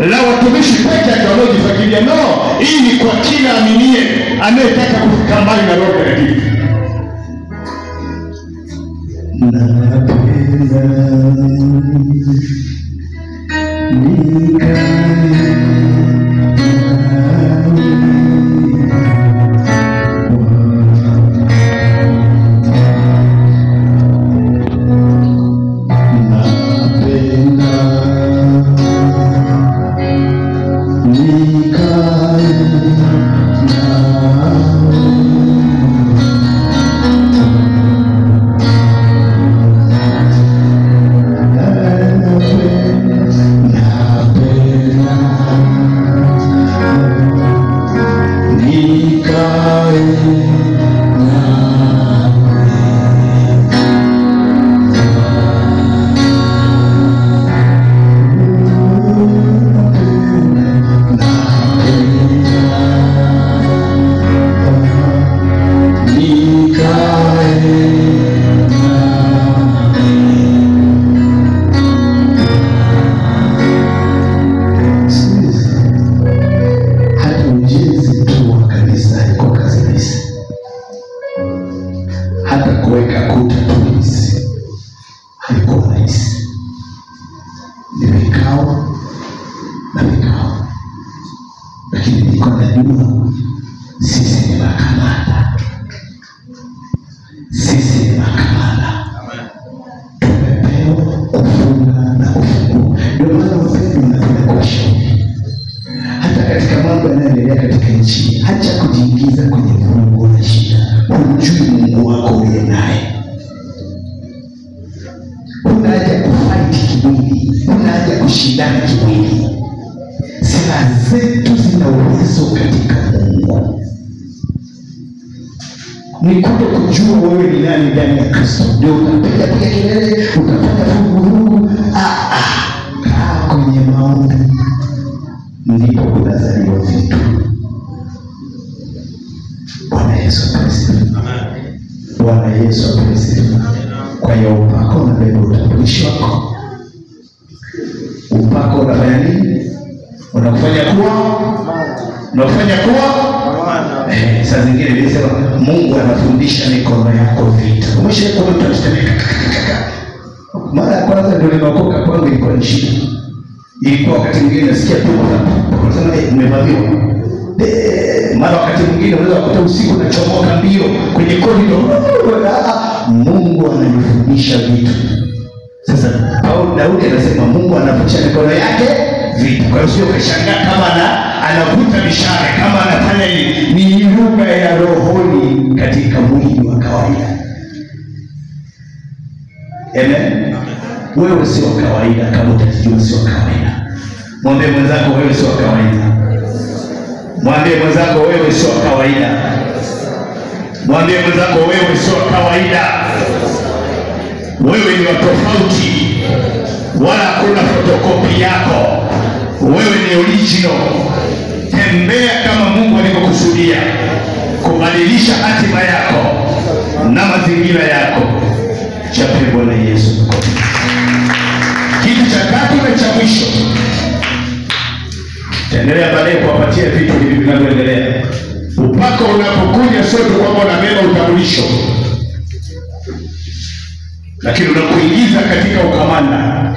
la watumishi peke yake wanaojifakiria. No, hii ni kwa kila aminie anayetaka kufika mbali na Roho Mtakatifu. Ni kuto kujua wewe ni nani ndani ya Kristo. Ndio utapiga kelele, utapata fungu. Kaa kwenye maombi, ndipo kunazaliwa vitu. Bwana Yesu asifiwe. Amen. Bwana Yesu asifiwe. Kwa hiyo upako unabeba utambulisho wako. Upako unafanya nini? Unakufanya kuwa saa zingine nilisema Mungu anafundisha mikono yako vitu. Umeshakuwa mtu anasemeka. Mara ya kwanza ndio nimeokoka kwangu ilikuwa ni shida. Ilikuwa wakati mwingine nasikia tu unasema umevamiwa. Mara wakati mwingine unaweza kukuta usiku unachomoka mbio kwenye korido. Mungu ananifundisha vitu. Sasa Daudi anasema Mungu anavuta mikono yake vitu. Kwa hiyo sio kashangaa kama anavuta mishale, kama anafanya ni lugha ya rohoni katika mwili wa kawaida. Amen. Wewe sio kawaida kama utajijua sio kawaida. Mwambie mwenzako wewe sio kawaida. Mwambie mwenzako wewe sio kawaida. Mwambie mwenzako wewe sio kawaida. Wewe ni wa tofauti. Wala hakuna fotokopi yako. Wewe ni original. Tembea kama Mungu alivyokusudia kubadilisha hatima yako na mazingira yako. Chape Bwana Yesu. Kitu cha tatu na cha mwisho, taendelea baadaye kuwapatia vitu hivi vinavyoendelea. Upako unapokuja sio tu kwamba unabeba utambulisho, lakini unakuingiza katika ukamanda.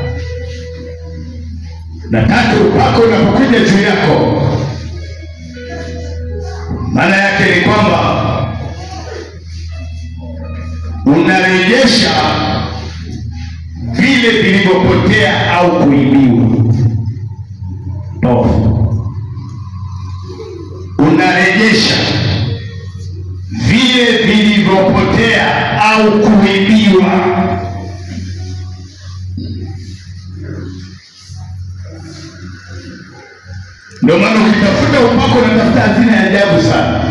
Na tatu, upako unapokuja juu yako, maana yake ni kwamba unarejesha vile vilivyopotea au kuibiwa. Unarejesha vile vilivyopotea au kuibiwa. Ndio maana ukitafuta upako unatafuta hazina ya ajabu sana.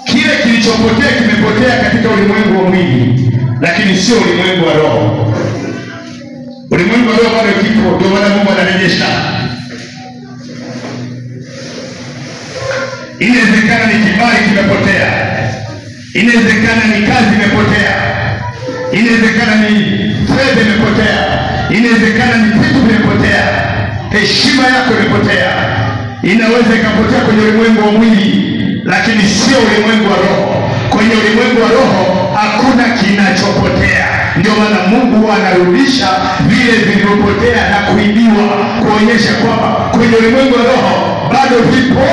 Kile kilichopotea kimepotea katika ulimwengu wa mwili, lakini sio ulimwengu wa roho. Ulimwengu wa roho bado kipo, ndio maana Mungu anarejesha. Inawezekana ni kibali kimepotea, inawezekana ni kazi imepotea, inawezekana ni fedha imepotea, inawezekana ni vitu vimepotea, heshima yako imepotea. Inaweza ikapotea kwenye ulimwengu wa mwili, lakini sio ulimwengu wa roho. Kwenye ulimwengu wa roho hakuna kinachopotea. Ndio maana Mungu anarudisha vile vilivyopotea na kuibiwa, kuonyesha kwamba kwenye ulimwengu wa roho bado vipo.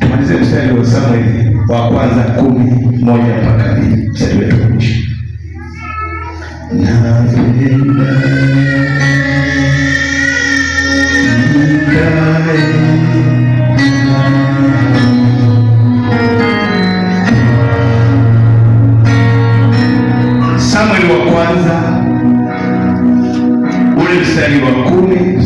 Tumalize mstari wa Samueli wa kwanza 11 mpaka 2. Mstari wetu wa mwisho. Samueli wa kwanza ule mstari wa 10.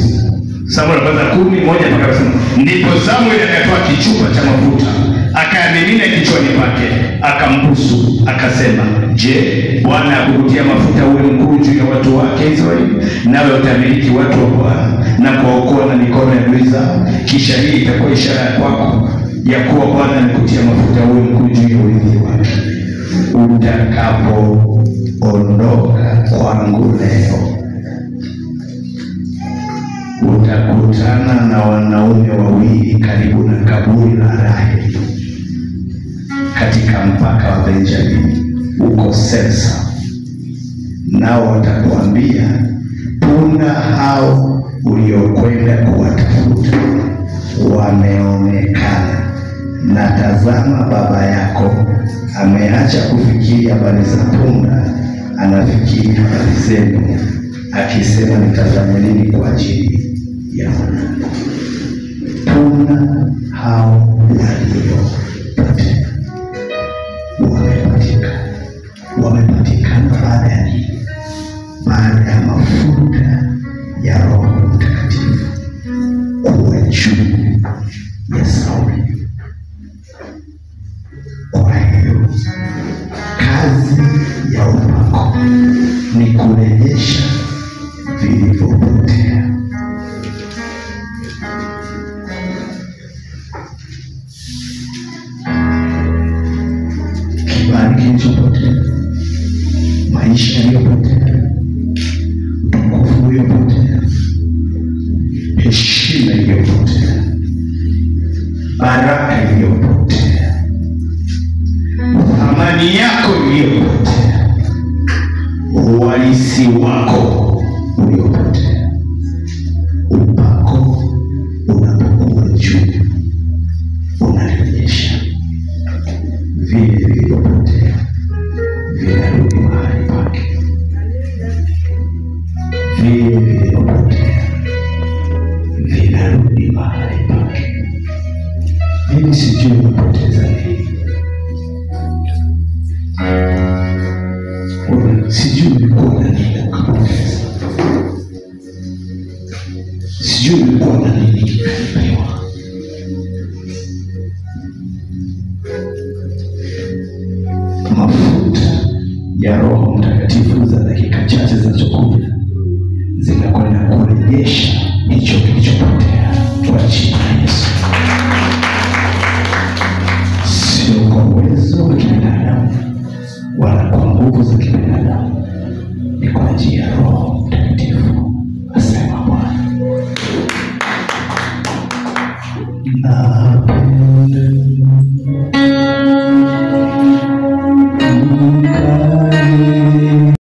Samueli wa kwanza 10:1 mpaka 5. Ndipo Samueli akatoa kichupa cha mafuta akayamimina kichwani pake, akambusu, akasema, je, Bwana akukutia mafuta uwe mkuu juu ya watu wake Israeli, nawe utamiliki watu wa Bwana na kuwaokoa na mikono ya adui zao? Kisha hii itakuwa ishara ya kwako ya kuwa Bwana amekutia mafuta uwe mkuu juu ya urithi wake. Utakapoondoka kwangu leo, utakutana na wanaume wawili karibu na kaburi la Raheli katika mpaka wa Benjamini uko Selsa. Nao watakuambia, punda hao uliokwenda kuwatafuta wameonekana, na tazama, baba yako ameacha kufikiri habari za punda, anafikiri habari zenu, akisema, nitafanya nini kwa ajili ya mwanangu? Punda hao waliopotea wamepatikana baada ya nini? Baada ya mafuta ya Roho Mtakatifu kuwa juu ya Sauli. Kwa hiyo kazi ya upako ni kurejesha vilivyopotea. Kibali kilichopotea, maisha yaliyopotea, utukufu uliopotea, heshima iliyopotea, baraka iliyopotea, amani yako iliyopotea, uhalisi wako uliopotea. Upako unapokuwa juu unarejesha vile vilivyopotea, vinarudi mahali pake. Vile vilivyopotea vinarudi mahali pake. Mimi sijui umepoteza nini. Sijui ulikuwa na nini ukapoteza. Sijui ulikuwa na nini ukaibiwa. Mafuta ya Roho Mtakatifu za dakika chache zinazokuja zinakwenda kurejesha hicho kilichopotea kwa jina la Yesu. Sio kwa uwezo wa kibinadamu wala kwa nguvu za kibinadamu, ni kwa njia ya Roho Mtakatifu, asema Bwana. Napenda